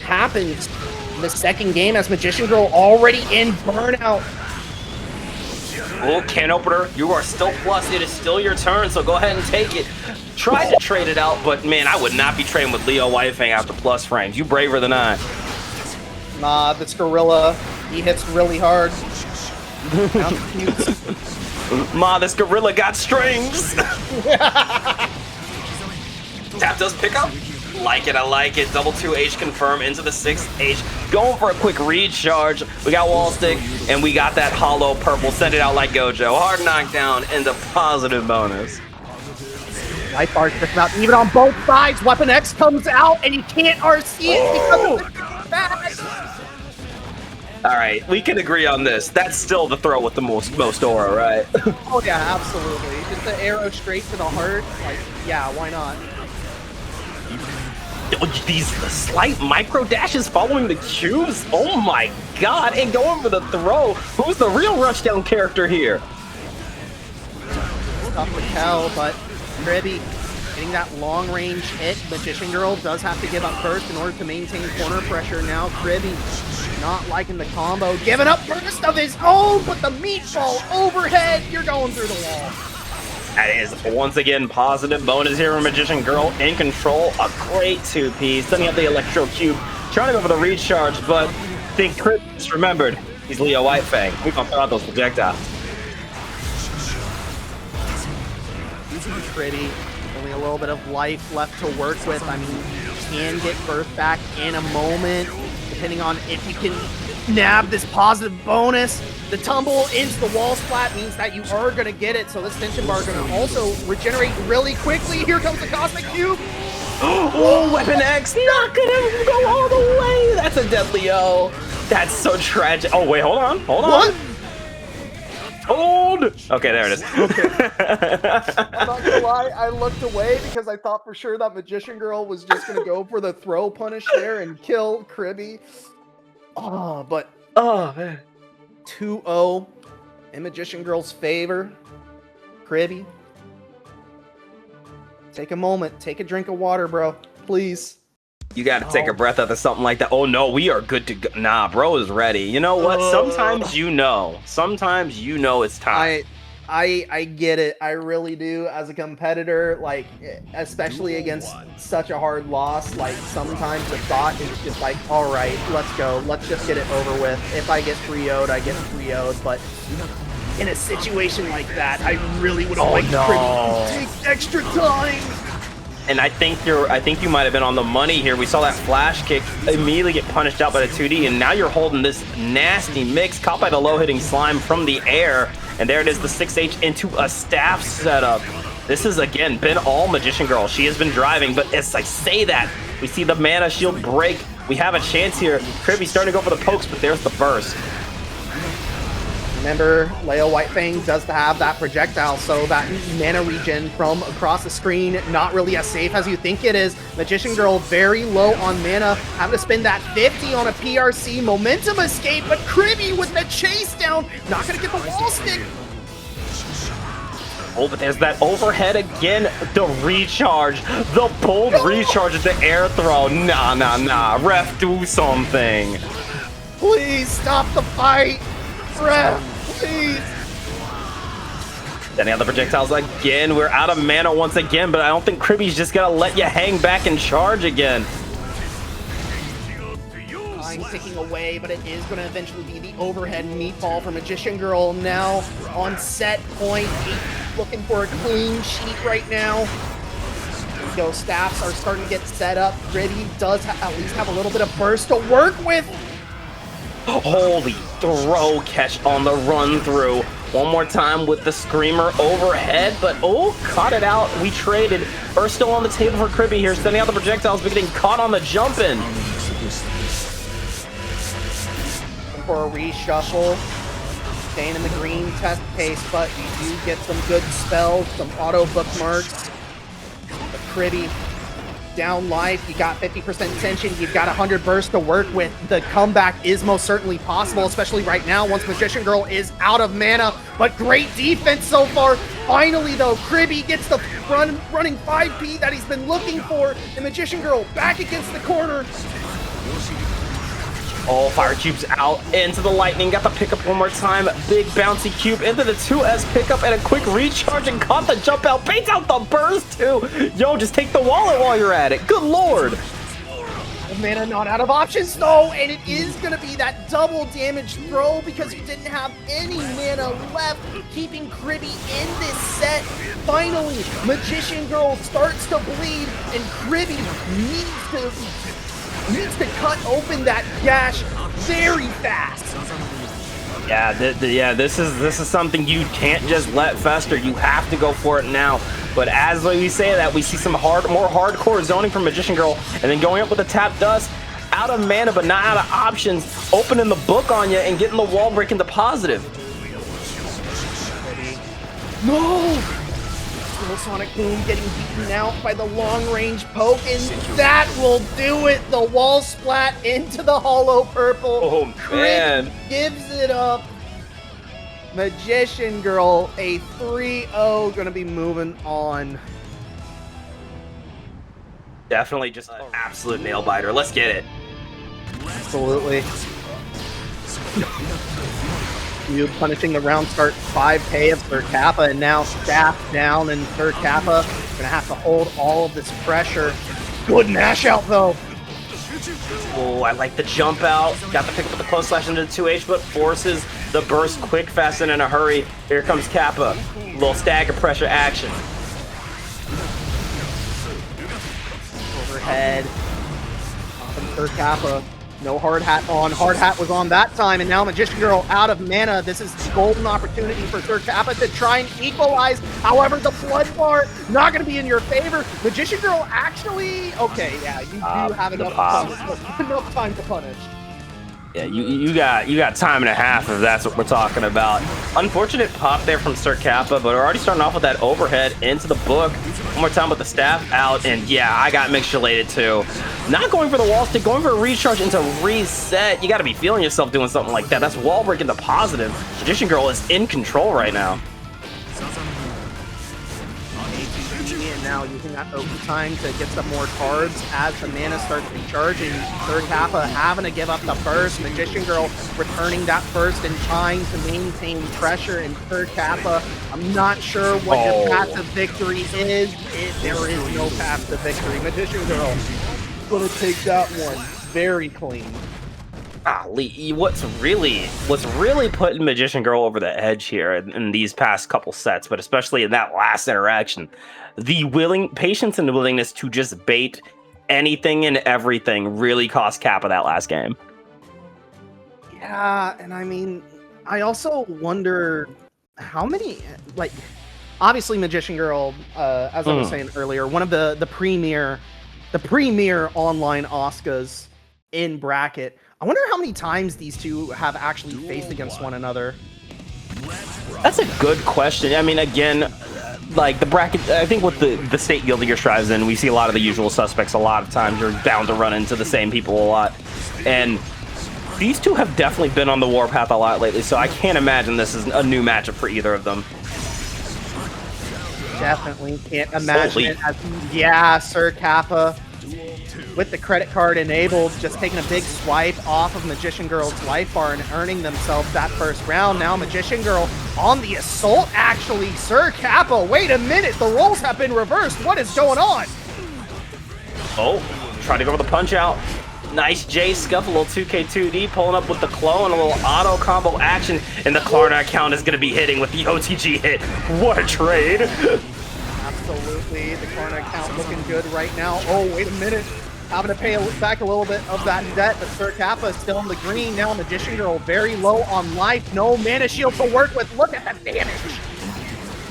happens in the second game as Magician Girl already in burnout. Oh, can opener, you are still plus. It is still your turn, so go ahead and take it. Tried to trade it out, but man, I would not be trading with Leo Whitefang after plus frames. You braver than I. Nah, this gorilla, he hits really hard. Ma, this gorilla got strings. Tap does pick up. Like it, I like it. Double 2H confirm into the 6H. Going for a quick recharge. We got wall stick, and we got that hollow purple. Send it out like Gojo. Hard knockdown into positive bonus. Life bar just about even on both sides. Weapon X comes out, and you can't RC it because of the bad. All right, we can agree on this. That's still the throw with the most aura, right? Oh yeah, absolutely. Just the arrow straight to the heart. Like, yeah, why not? These slight micro dashes following the cubes. Oh my god! And going for the throw. Who's the real rushdown character here? tough to tell, but Kriby getting that long-range hit. Magician Girl does have to give up first in order to maintain corner pressure. Now Kriby not liking the combo, giving up burst of his own, but the meatball overhead, you're going through the wall. That is, once again, positive bonus here from Magician Girl in control. A great 2-piece, setting up the Electro Cube, trying to go for the recharge, but I think Kriby just remembered he's Leo Whitefang. We're going to throw out those projectiles. Kriby, only a little bit of life left to work with. I mean, you can get birth back in a moment, depending on if you can nab this positive bonus. The tumble into the wall splat means that you are going to get it, so this tension bar is going to also regenerate really quickly. Here comes the Cosmic Cube. Oh, Weapon X, not going to go all the way. That's a deadly O. That's so tragic. Oh, wait, hold on. What? Hold! Okay, there it is. Okay. I'm not gonna lie, I looked away because I thought for sure that Magician Girl was just gonna go for the throw punish there and kill Kriby. Oh, but Man. 2-0 in Magician Girl's favor. Kriby, take a moment, take a drink of water, bro, please. You got to take a breath after something like that. Oh, no, we are good to go. Nah, bro is ready. You know what? Sometimes you know. Sometimes you know it's time. I get it. I really do. As a competitor, like, especially against such a hard loss, like, sometimes the thought is just like, all right, let's go. Let's just get it over with. If I get 3-0'd, I get 3-0'd. But in a situation like that, I really would have liked Kriby to take extra time. And I think you might have been on the money here. We saw that flash kick immediately get punished out by the 2D, and now you're holding this nasty mix caught by the low-hitting slime from the air. And there it is, the 6H into a staff setup. This has, again, been all Magician Girl. She has been driving, but as I say that, we see the mana shield break. We have a chance here. Kriby's starting to go for the pokes, but there's the burst. Remember, Leo Whitefang does have that projectile, so that mana regen from across the screen, not really as safe as you think it is. Magician Girl very low on mana, having to spend that 50 on a PRC momentum escape, but Kriby with the chase down, not gonna get the wall stick. Oh, but there's that overhead again, the recharge, the bold recharge at the air throw. Nah, ref, do something. Please stop the fight. Ref, please. Sending out the projectiles again. We're out of mana once again, but I don't think Kriby's just gonna let you hang back and charge again. Time ticking away, but it is going to eventually be the overhead meatball for Magician Girl now on set point. Looking for a clean sheet right now. There we go. Staffs are starting to get set up. Kriby does at least have a little bit of burst to work with. Holy throw catch on the run through. One more time with the screamer overhead, but caught it out. We traded. Burst still on the table for Kriby here, sending out the projectiles, but getting caught on the jump in. For a reshuffle, staying in the green test pace, but you do get some good spells, some auto bookmarks. But Kriby down life, you got 50% tension, you've got 100 bursts to work with. The comeback is most certainly possible, especially right now once Magician Girl is out of mana, but great defense so far. Finally though, Kriby gets the running 5P that he's been looking for, and Magician Girl back against the corner. Oh, fire cubes out into the lightning. Got the pickup one more time. Big bouncy cube into the 2S pickup and a quick recharge and caught the jump out. Baits out the burst too. Yo, just take the wallet while you're at it. Good lord. The mana not out of options though, and it is going to be that double damage throw because you didn't have any mana left, keeping Kriby in this set. Finally, Magician Girl starts to bleed, and Kriby needs to cut open that gash very fast. Yeah, this is something you can't just let fester. You have to go for it now. But as we say that, we see some more hardcore zoning from Magician Girl, and then going up with the tap dust, out of mana but not out of options, opening the book on you and getting the wall break into positive. No! Sonic Boom getting beaten out by the long-range poke, and that will do it. The wall splat into the hollow purple. Oh, man. Kriby gives it up. Magician Girl, a 3-0, gonna be moving on. Definitely just an absolute nail biter. Let's get it. Absolutely. You punishing the round start 5K of Sir Kappa, and now staff down, and Sir Kappa gonna have to hold all of this pressure. Good mash out though. Oh, I like the jump out. Got the pick up with the close slash into the 2H, but forces the burst quick, fast, and in a hurry. Here comes Kappa. Little stagger pressure action. Overhead. From Sir Kappa. No hard hat on. Hard hat was on that time, and now Magician Girl out of mana. This is a golden opportunity for Sir Kappa to try and equalize. However, the blood bar not going to be in your favor. Magician Girl actually, okay, yeah, you do have enough time to punish. Yeah, you got time and a half if that's what we're talking about. Unfortunate pop there from Sir Kappa, but we're already starting off with that overhead into the book. One more time with the staff out, and yeah, I got mixed related too. Not going for the wall stick, going for a recharge into reset. You got to be feeling yourself doing something like that. That's wall breaking the positive. Magician Girl is in control right now. And now using that OP time to get some more cards as the mana starts recharging. Sir Kappa having to give up the burst. Magician Girl returning that burst and trying to maintain pressure. And Sir Kappa, I'm not sure what your path to victory is. There is no path to victory. Magician Girl gonna take that one very clean. What's really putting Magician Girl over the edge here in these past couple sets, but especially in that last interaction, the patience and the willingness to just bait anything and everything really cost Kappa that last game. Yeah, and I mean, I also wonder how many, like, obviously Magician Girl, as I was saying earlier, one of the premier online Asukas in bracket. I wonder how many times these two have actually faced against one another. That's a good question. I mean, again, like the bracket, I think with the state guild that your strives in, we see a lot of the usual suspects. A lot of times you're bound to run into the same people a lot. And these two have definitely been on the warpath a lot lately, so I can't imagine this is a new matchup for either of them. Definitely can't imagine it. Yeah, Sir Kappa with the credit card enabled, just taking a big swipe off of Magician Girl's life bar and earning themselves that first round. Now Magician Girl on the assault, actually. Sir Kappa, wait a minute, the roles have been reversed. What is going on? Oh, trying to go for the punch out. Nice J scuff, a little 2K2D, pulling up with the clone, a little auto combo action, and the Klarna account is going to be hitting with the OTG hit. What a trade. Absolutely, the Klarna account looking good right now. Oh, wait a minute. Having to pay back a little bit of that debt, but Sir Kappa is still in the green. Now Magician Girl very low on life. No mana shield to work with. Look at the damage.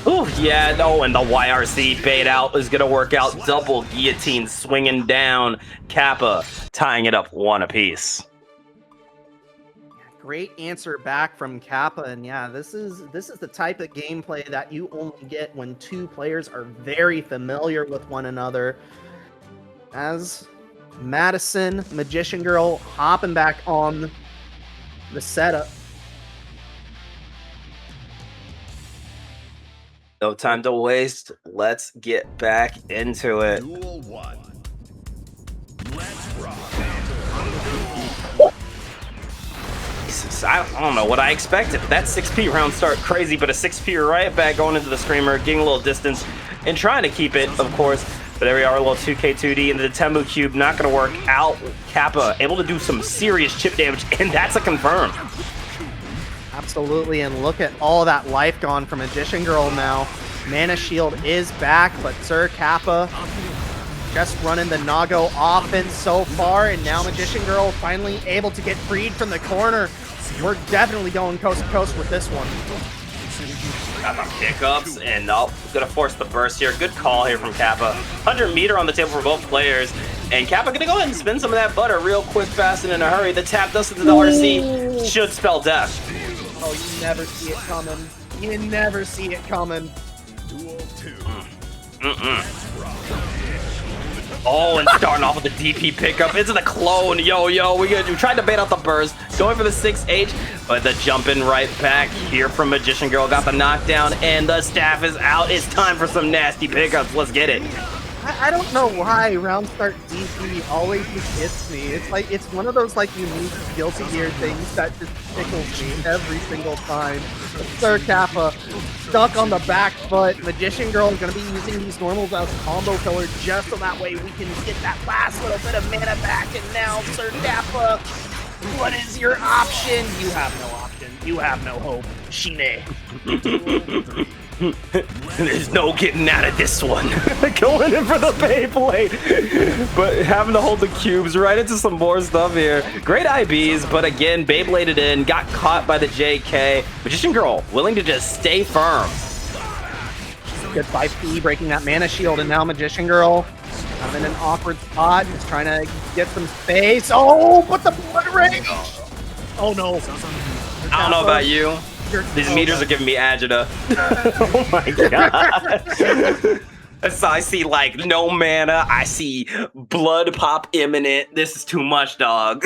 Ooh, yeah, no, and the YRC bait out is going to work out. Double guillotine swinging down. Kappa tying it up one apiece. Great answer back from Kappa, and yeah, this is the type of gameplay that you only get when two players are very familiar with one another. As Madison, Magician Girl hopping back on the setup. No time to waste. Let's get back into it. Duel 1. Let's rock. Jesus, I don't know what I expected. That 6P round start crazy, but a 6P right back going into the Screamer, getting a little distance and trying to keep it, of course. But there we are, a little 2K2D into the Tembu Cube, not going to work out. Kappa able to do some serious chip damage, and that's a confirm. Absolutely, and look at all that life gone from Magician Girl now. Mana Shield is back, but Sir Kappa just running the Nago offense so far, and now Magician Girl finally able to get freed from the corner. We're definitely going coast to coast with this one. Got the pickups, and nope, gonna force the burst here. Good call here from Kappa. 100 meter on the table for both players, and Kappa gonna go ahead and spin some of that butter real quick, fast, and in a hurry. The tap dust into the RC should spell death. Oh, you never see it coming. You never see it coming. Duel 2. Oh, and starting off with the DP pickup into the clone. Yo, we tried to bait out the burst. going for the 6H, but the jumping right back here from Magician Girl got the knockdown, and the staff is out. It's time for some nasty pickups. Let's get it. I don't know why round start DC always just hits me. It's like, it's one of those like unique Guilty Gear things that just tickles me every single time. Sir Kappa stuck on the back foot. Magician Girl is going to be using these normals as combo killer just so that way we can get that last little bit of mana back. And now Sir Kappa, what is your option? You have no option. You have no hope. Shine. There's no getting out of this one. Going in for the Beyblade. But having to hold the cubes right into some more stuff here. Great IBs, but again, Beybladed in, got caught by the JK. Magician Girl willing to just stay firm. Good 5P breaking that mana shield, and now Magician Girl, I'm in an awkward spot, just trying to get some space. Oh, but the blood rage! Oh no. I don't know about you. These meters are giving me agita. Oh my god. So I see like no mana. I see blood pop imminent. This is too much, dog.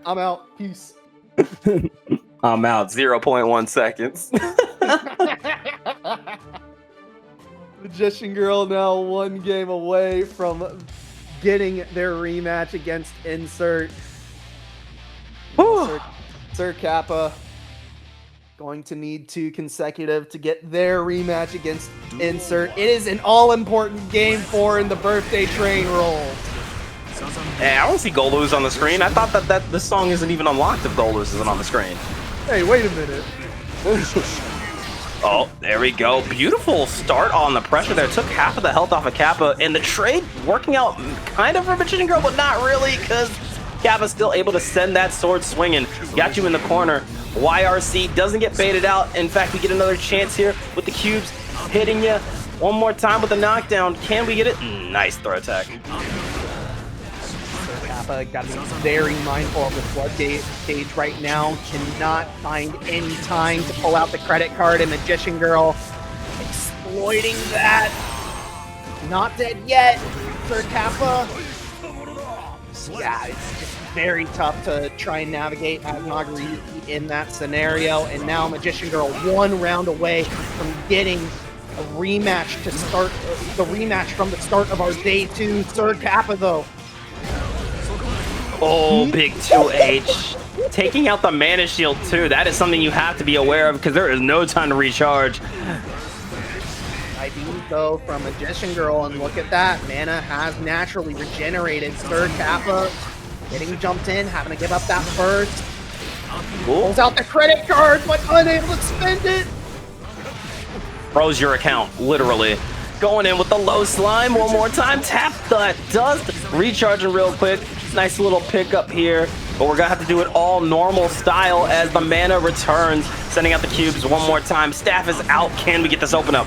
I'm out. Peace. I'm out. 0.1 seconds. Magician Girl now one game away from getting their rematch against Insert. Sir Kappa going to need 2 consecutive to get their rematch against Insert. It is an all-important game 4 in the birthday train roll. Hey, I don't see Goluz on the screen. I thought that this song isn't even unlocked if Goluz isn't on the screen. Hey, wait a minute. Oh, there we go. Beautiful start on the pressure there. Took half of the health off of Kappa, and the trade working out kind of for Magician Girl, but not really, because Kappa's still able to send that sword swinging. Got you in the corner. YRC doesn't get baited out. In fact, we get another chance here with the cubes hitting you. One more time with the knockdown. Can we get it? Nice throw attack. Kappa got to be very mindful of the flood stage right now. Cannot find any time to pull out the credit card, and Magician Girl exploiting that. Not dead yet. Sir Kappa. Yeah, it's just very tough to try and navigate as Marguerite in that scenario. And now Magician Girl 1 round away from getting a rematch to start the rematch from the start of our day 2. Sir Kappa though. Oh, big 2H. Taking out the mana shield too. That is something you have to be aware of because there is no time to recharge. IB though from Magician Girl, and look at that. Mana has naturally regenerated. Sir Kappa getting jumped in, having to give up that burst. Pulls out the credit card, but unable to spend it. Froze your account, literally. Going in with the low slime one more time. Tap that dust. Recharging real quick. Nice little pickup here. But we're going to have to do it all normal style as the mana returns. Sending out the cubes one more time. Staff is out. Can we get this open up?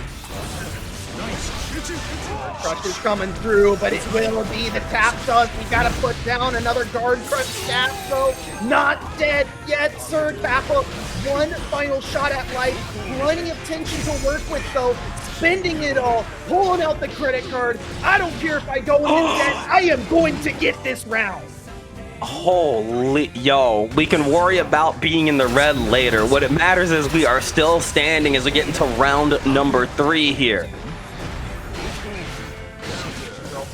Crush is coming through, but it will be the tap dust. We got to put down another guard crush. Staff though, not dead yet. Sir Kappa, one final shot at life. Plenty of tension to work with though. Spending it all, pulling out the credit card. I don't care if I go in debt. I am going to get this round. Holy, yo, we can worry about being in the red later. What it matters is we are still standing as we get into round number 3 here.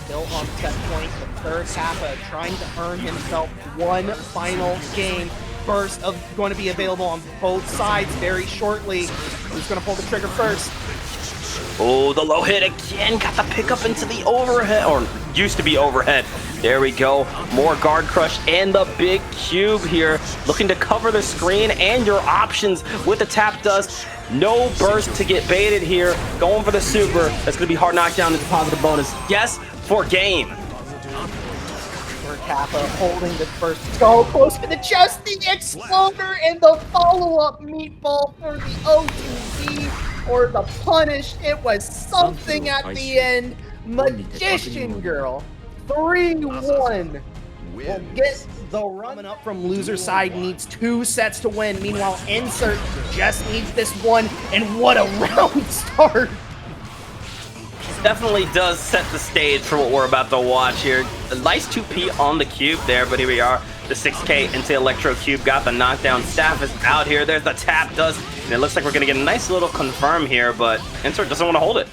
Still on set point, the third Kappa trying to earn himself one final game. Burst of going to be available on both sides very shortly. Who's going to pull the trigger first? Oh, the low hit again. Got the pickup into the overhead, or used to be overhead. There we go. More guard crush and the big cube here. Looking to cover the screen and your options with the tap dust. No burst to get baited here. Going for the super. That's going to be hard knockdown into positive bonus. Yes, for game. Kappa holding the first so close to the chest, the exploder, and the follow-up meatball for the OTD or the punish. It was something at the end. Magician Girl 3-1 will get the run up from loser side. Needs 2 sets to win. Meanwhile, Insert just needs this one, and what a round start. Definitely does set the stage for what we're about to watch here. A nice 2P on the cube there, but here we are. the 6K into Electro Cube. Got the knockdown. Staff is out here. There's the tap dust. And it looks like we're going to get a nice little confirm here, but Insert doesn't want to hold it.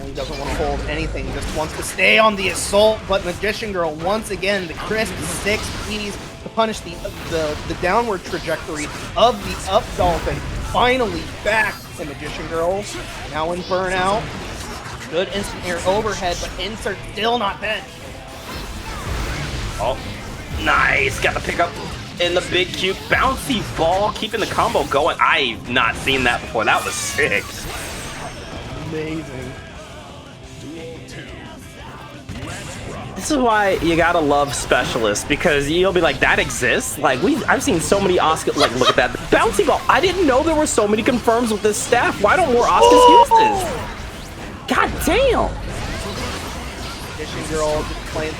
He doesn't want to hold anything, just wants to stay on the assault, but Magician Girl, once again, the crisp 6 Ps to punish the downward trajectory of the up dolphin. Finally back to Magician Girl, now in burnout. Good instant air overhead, but Insert still not bent. Oh, nice. Got the pickup in the big cube. Bouncy ball, keeping the combo going. I've not seen that before. That was sick. Amazing. This is why you gotta love specialists, because you'll be like, that exists? Like, I've seen so many Asuka, like, look at that. Bouncy ball. I didn't know there were so many confirms with this staff. Why don't more Asukas use this? God damn. Magician Girl just playing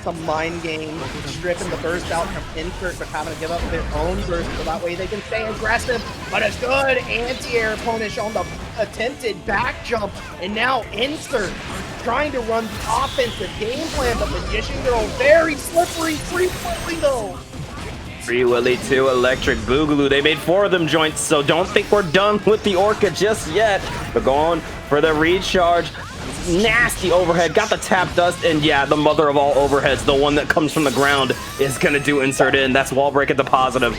some mind game, stripping the burst out from Insert, but having to give up their own burst so that way they can stay aggressive. But a good anti-air punish on the attempted back jump, and now Insert trying to run the offensive game plan, but Magician Girl very slippery, frequently though. Free Willy 2, Electric Boogaloo. They made 4 of them joints, so don't think we're done with the Orca just yet. We're going for the recharge. Nasty overhead, got the tap dust, and yeah, the mother of all overheads, the one that comes from the ground, is gonna do Insert in. That's wall break at the positive.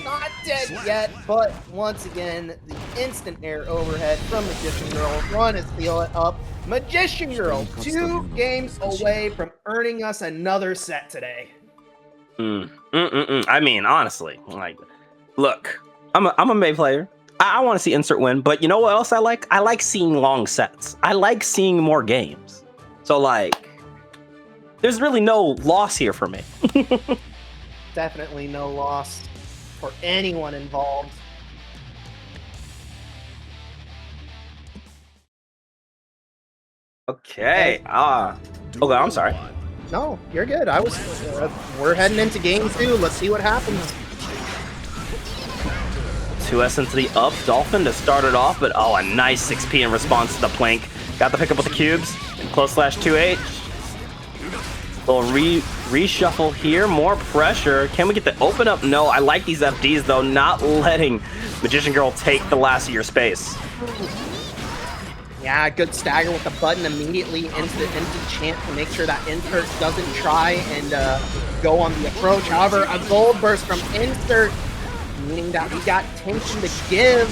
Not dead yet, but once again, the instant air overhead from Magician Girl. Run is seal it up. Magician Girl, 2 games away from earning us another set today. I mean, honestly, like, look, I'm a May player. I want to see Insert win, but you know what else I like? I like seeing long sets. I like seeing more games. So, like, there's really no loss here for me. Definitely no loss for anyone involved. Okay. Okay, I'm sorry. No, you're good. We're heading into game 2. Let's see what happens. 2S into the up dolphin to start it off, but oh, a nice 6P in response to the plank. Got the pickup with the cubes. Close slash 2H. Little reshuffle here. More pressure. Can we get the open up? No, I like these FDs though. Not letting Magician Girl take the last of your space. Yeah, good stagger with the button immediately into the empty champ to make sure that Insert doesn't try and go on the approach. However, a gold burst from Insert, meaning that we got tension to give.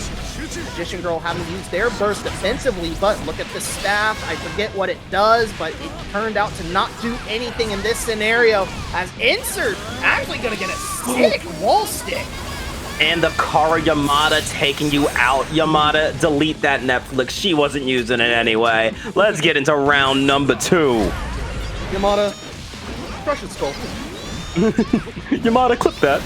Magician Girl having to use their burst defensively, but look at the staff. I forget what it does, but it turned out to not do anything in this scenario, as Insert actually gonna get a sick wall stick. And the Kara Yamada taking you out. Yamada, delete that Netflix. She wasn't using it anyway. Let's get into round number 2. Yamada, crush its skull. Yamada, clip that.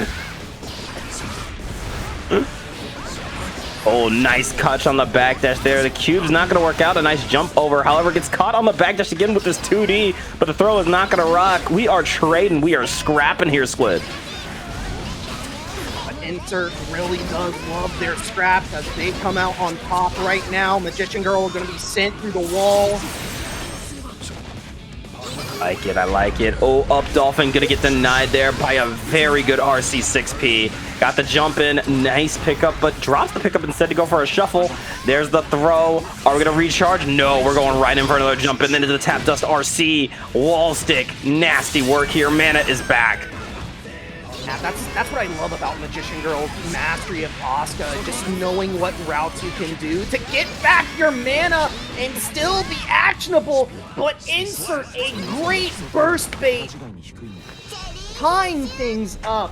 Oh, nice catch on the backdash there. The cube's not going to work out. A nice jump over. However, gets caught on the backdash again with this 2D, but the throw is not going to rock. We are trading. We are scrapping here, Squid. Insert really does love their scraps as they come out on top right now. Magician Girl is going to be sent through the wall. I like it. Oh, up dolphin gonna get denied there by a very good RC 6P. Got the jump in, nice pickup, but drops the pickup instead to go for a shuffle. There's the throw. Are we gonna recharge? No, we're going right in for another jump in. Then into the tap dust RC wall stick. Nasty work here. Mana is back. Yeah, that's what I love about Magician Girl's mastery of Asuka, just knowing what routes you can do to get back your mana and still be actionable, but insert a great burst bait, tying things up.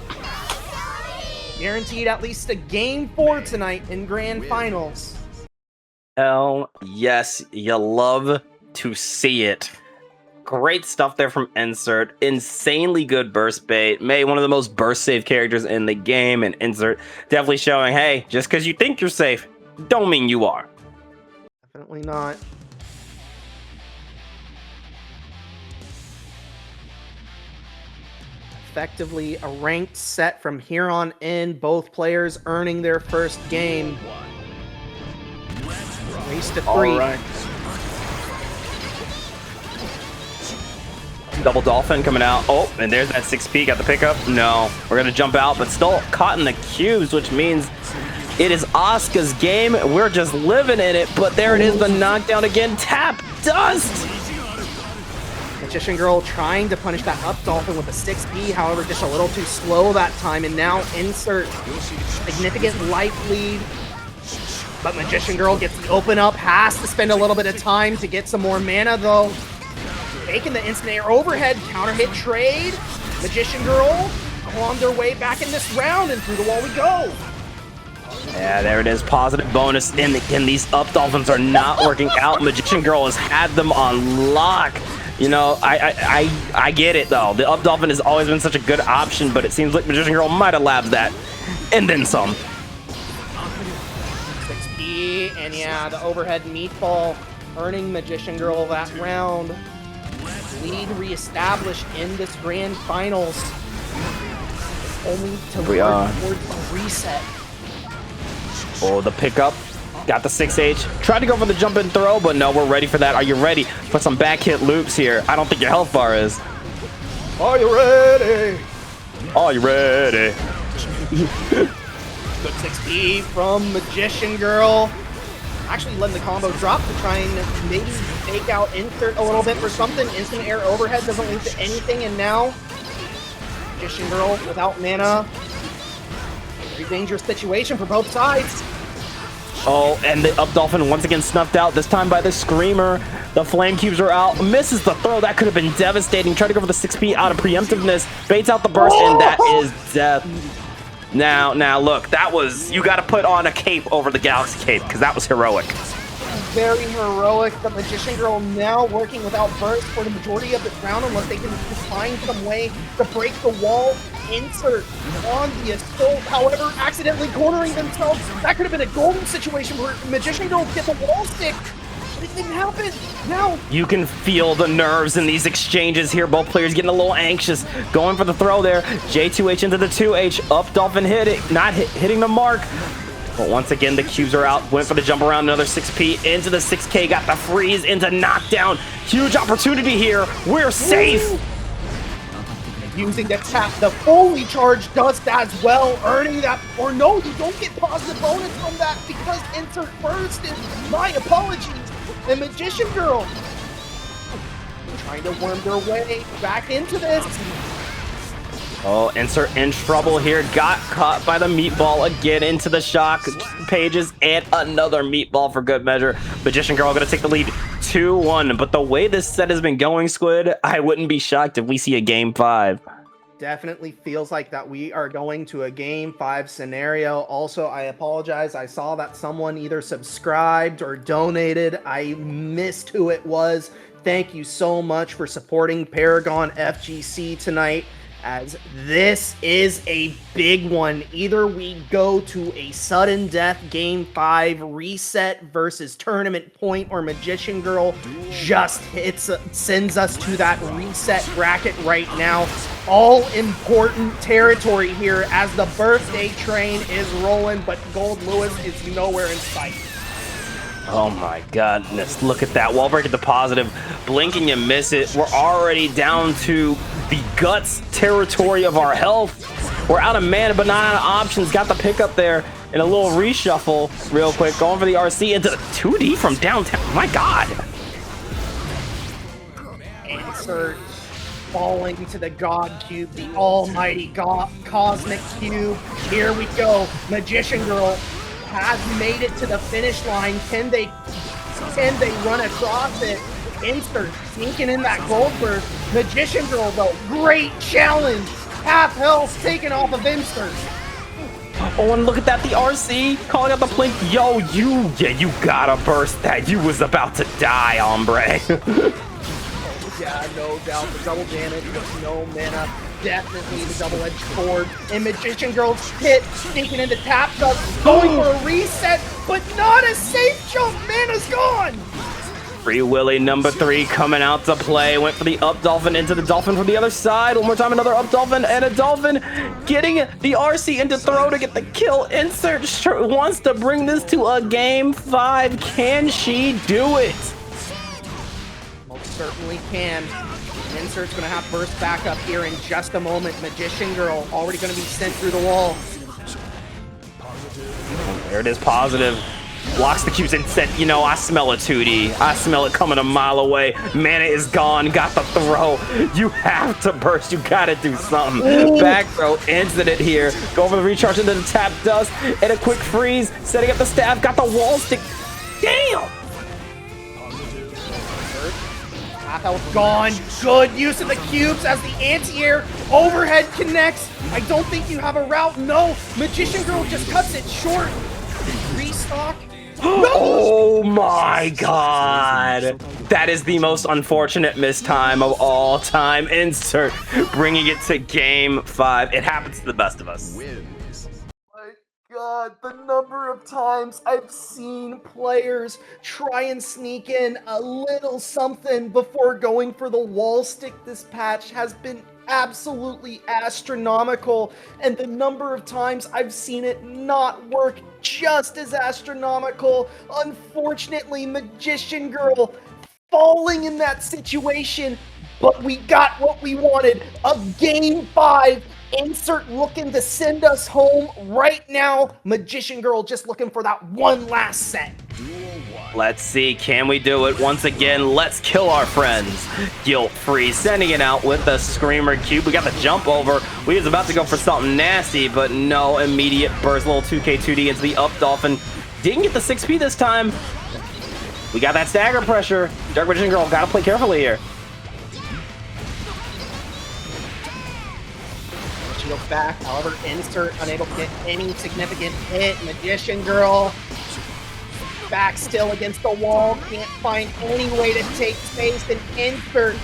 Guaranteed at least a game 4 tonight in Grand Finals. Hell yes, you love to see it. Great stuff there from Insert. Insanely good burst bait. May, one of the most burst safe characters in the game, and Insert definitely showing, hey, just because you think you're safe, don't mean you are. Definitely not. Effectively a ranked set from here on in, both players earning their first game. Race to 3. All right. Double Dolphin coming out. Oh, and there's that 6P. Got the pickup. No, we're going to jump out, but still caught in the cubes, which means it is Asuka's game. We're just living in it, but there it is, the knockdown again. Tap dust. Magician Girl trying to punish that up Dolphin with a 6P, however, just a little too slow that time, and now insert significant life lead. But Magician Girl gets the open up, has to spend a little bit of time to get some more mana, though. Taking the instant air overhead, counter hit trade. Magician Girl on their way back in this round, and through the wall we go. Yeah, there it is. Positive bonus. And again, these up Dolphins are not working out. Magician Girl has had them on lock. You know, I get it, though. The up Dolphin has always been such a good option, but it seems like Magician Girl might have labbed that. And then some. 6P, and yeah, the overhead meatball earning Magician Girl that round. Lead reestablished in this grand finals. Only to work towards a reset. Oh, the pickup. Got the 6H. Tried to go for the jump and throw, but no, we're ready for that. Are you ready for some back hit loops here? I don't think your health bar is. Are you ready? Are you ready? Good 6P from Magician Girl. Actually letting the combo drop to try and maybe fake out insert a little bit for something. Instant air overhead doesn't lead to anything, and now Magician Girl without mana. Very dangerous situation for both sides. Oh, and the up Dolphin once again snuffed out, this time by the Screamer. The Flame Cubes are out. Misses the throw. That could have been devastating. Tried to go for the 6P out of preemptiveness. Baits out the burst, and that is death. Now, look, that was... You got to put on a cape over the Galaxy Cape, because that was heroic. Very heroic. The Magician Girl now working without burst for the majority of this round, unless they can find some way to break the wall. Insert on the assault, however, accidentally cornering themselves. That could have been a golden situation where Magician Girl gets a wall stick. But it didn't happen. Now you can feel the nerves in these exchanges here. Both players getting a little anxious. Going for the throw there. J2H into the 2H. Up Dolphin hit it. Not hitting the mark. But once again, the cubes are out. Went for the jump around, another 6P into the 6K. Got the freeze into knockdown. Huge opportunity here. We're safe. Using the tap, the fully charged dust as well, earning that, or no, you don't get positive bonus from that because insert burst is, my apologies. And Magician Girl trying to worm their way back into this. Oh, insert in trouble here. Got caught by the meatball again into the shock pages, and another meatball for good measure. Magician Girl gonna take the lead 2-1. But the way this set has been going, Squid, I wouldn't be shocked if we see a game 5. Definitely feels like that we are going to a game 5 scenario. Also, I apologize. I saw that someone either subscribed or donated. I missed who it was. Thank you so much for supporting Paragon FGC tonight, as this is a big one. Either we go to a sudden death game 5 reset versus tournament point, or Magician Girl just sends us to that reset bracket right now. All important territory here as the birthday train is rolling, but Gold Lewis is nowhere in sight. Oh my goodness, look at that. Wall break at the positive. Blink and you miss it. We're already down to the guts territory of our health. We're out of mana, but not out of options. Got the pickup there and a little reshuffle real quick. Going for the RC into the 2D from downtown. My God. Insert falling to the God Cube, the almighty Cosmic Cube. Here we go. Magician Girl has made it to the finish line. Can they run across it? Insert sneaking in that gold burst. Magician Girl though, great challenge. Half health taken off of Insert. Oh, and look at that, the RC calling out the blink. Yo, you gotta burst that. You was about to die, hombre. Yeah, no doubt. The double damage with no mana. Definitely the double-edged sword. And Magician Girl's hit, sneaking into tap dust, going for a reset, but not a safe jump. Mana's gone. Free Willy number 3 coming out to play. Went for the up Dolphin into the Dolphin from the other side. One more time, another up Dolphin and a Dolphin getting the RC into throw to get the kill. Insert wants to bring this to a game 5. Can she do it? certainly can. Insert's gonna have burst back up here in just a moment. Magician Girl already gonna be sent through the wall. There it is, positive. Blocks the cubes and said, you know, I smell a 2D. I smell it coming a mile away. Mana is gone, got the throw. You have to burst, you gotta do something. Back throw, incident here. Go for the recharge into the tap dust, and a quick freeze. Setting up the stab, got the wall stick. Damn! Half-health gone. Good use of the cubes as the anti-air overhead connects. I don't think you have a route. No, Magician Girl just cuts it short. Restock. No! Oh my god! That is the most unfortunate mistime of all time. Insert bringing it to game 5. It happens to the best of us. God, the number of times I've seen players try and sneak in a little something before going for the wall stick this patch has been absolutely astronomical, and the number of times I've seen it not work just as astronomical. Unfortunately, Magician Girl falling in that situation, but we got what we wanted. A game 5. Insert looking to send us home right now. Magician Girl just looking for that one last set. Let's see, can we do it once again? Let's kill our friends. Guilt-free, sending it out with the Screamer Cube. We got the jump over. We was about to go for something nasty, but no, immediate burst, little 2K 2D into the up Dolphin. Didn't get the 6P this time. We got that stagger pressure. Dark Magician Girl, gotta play carefully here. Shield back, however, Insert unable to get any significant hit. Magician Girl back still against the wall, can't find any way to take space, and Insert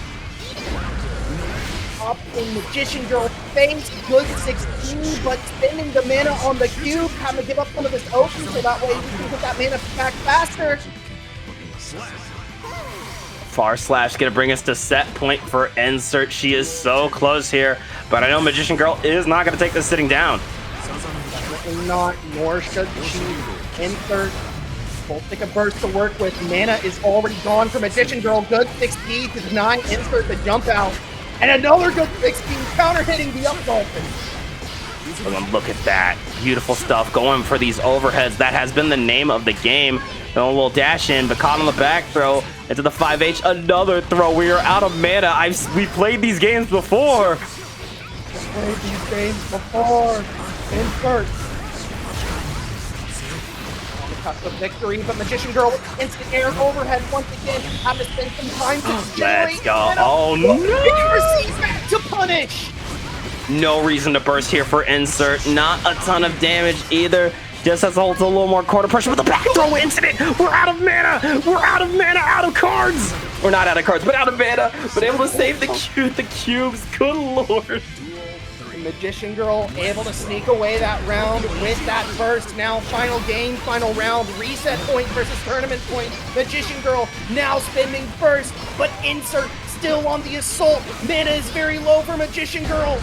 up in Magician Girl face. Good 16, but spending the mana on the cube, having to give up some of this ocean so that way we can get that mana back faster. Far Slash gonna bring us to set point for Insert. She is so close here, but I know Magician Girl is not gonna take this sitting down. Definitely not, nor should she. Insert full stick of burst to work with. Mana is already gone for Magician Girl. Good 6P to deny Insert the jump out. And another good 6P counter hitting the up Dolphin. Look at that. Beautiful stuff going for these overheads. That has been the name of the game. A little dash in, but caught on the back throw into the 5H. Another throw. We are out of mana. We played these games before. Played these games before. Insert. On the cusp of victory, but Magician Girl with instant air overhead once again. Have to spend some time to generate. Let's go. Oh no! Receives back to punish. No reason to burst here for Insert. Not a ton of damage either. Just has to hold a little more corner pressure, but the back throw incident. We're out of mana. We're out of mana, out of cards. We're not out of cards, but out of mana. But able to save the cubes. Good lord. Magician Girl able to sneak away that round with that burst. Now final game, final round, reset point versus tournament point. Magician Girl now spending burst, but Insert still on the assault. Mana is very low for Magician Girl.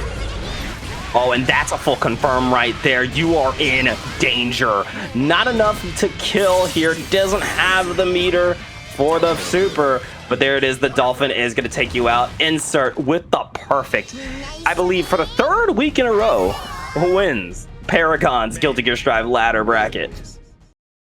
Oh, and that's a full confirm right there. You are in danger. Not enough to kill here. Doesn't have the meter for the super. But there it is. The Dolphin is going to take you out. Insert with the perfect, I believe, for the 3rd week in a row, wins Paragon's Guilty Gear Strive ladder bracket.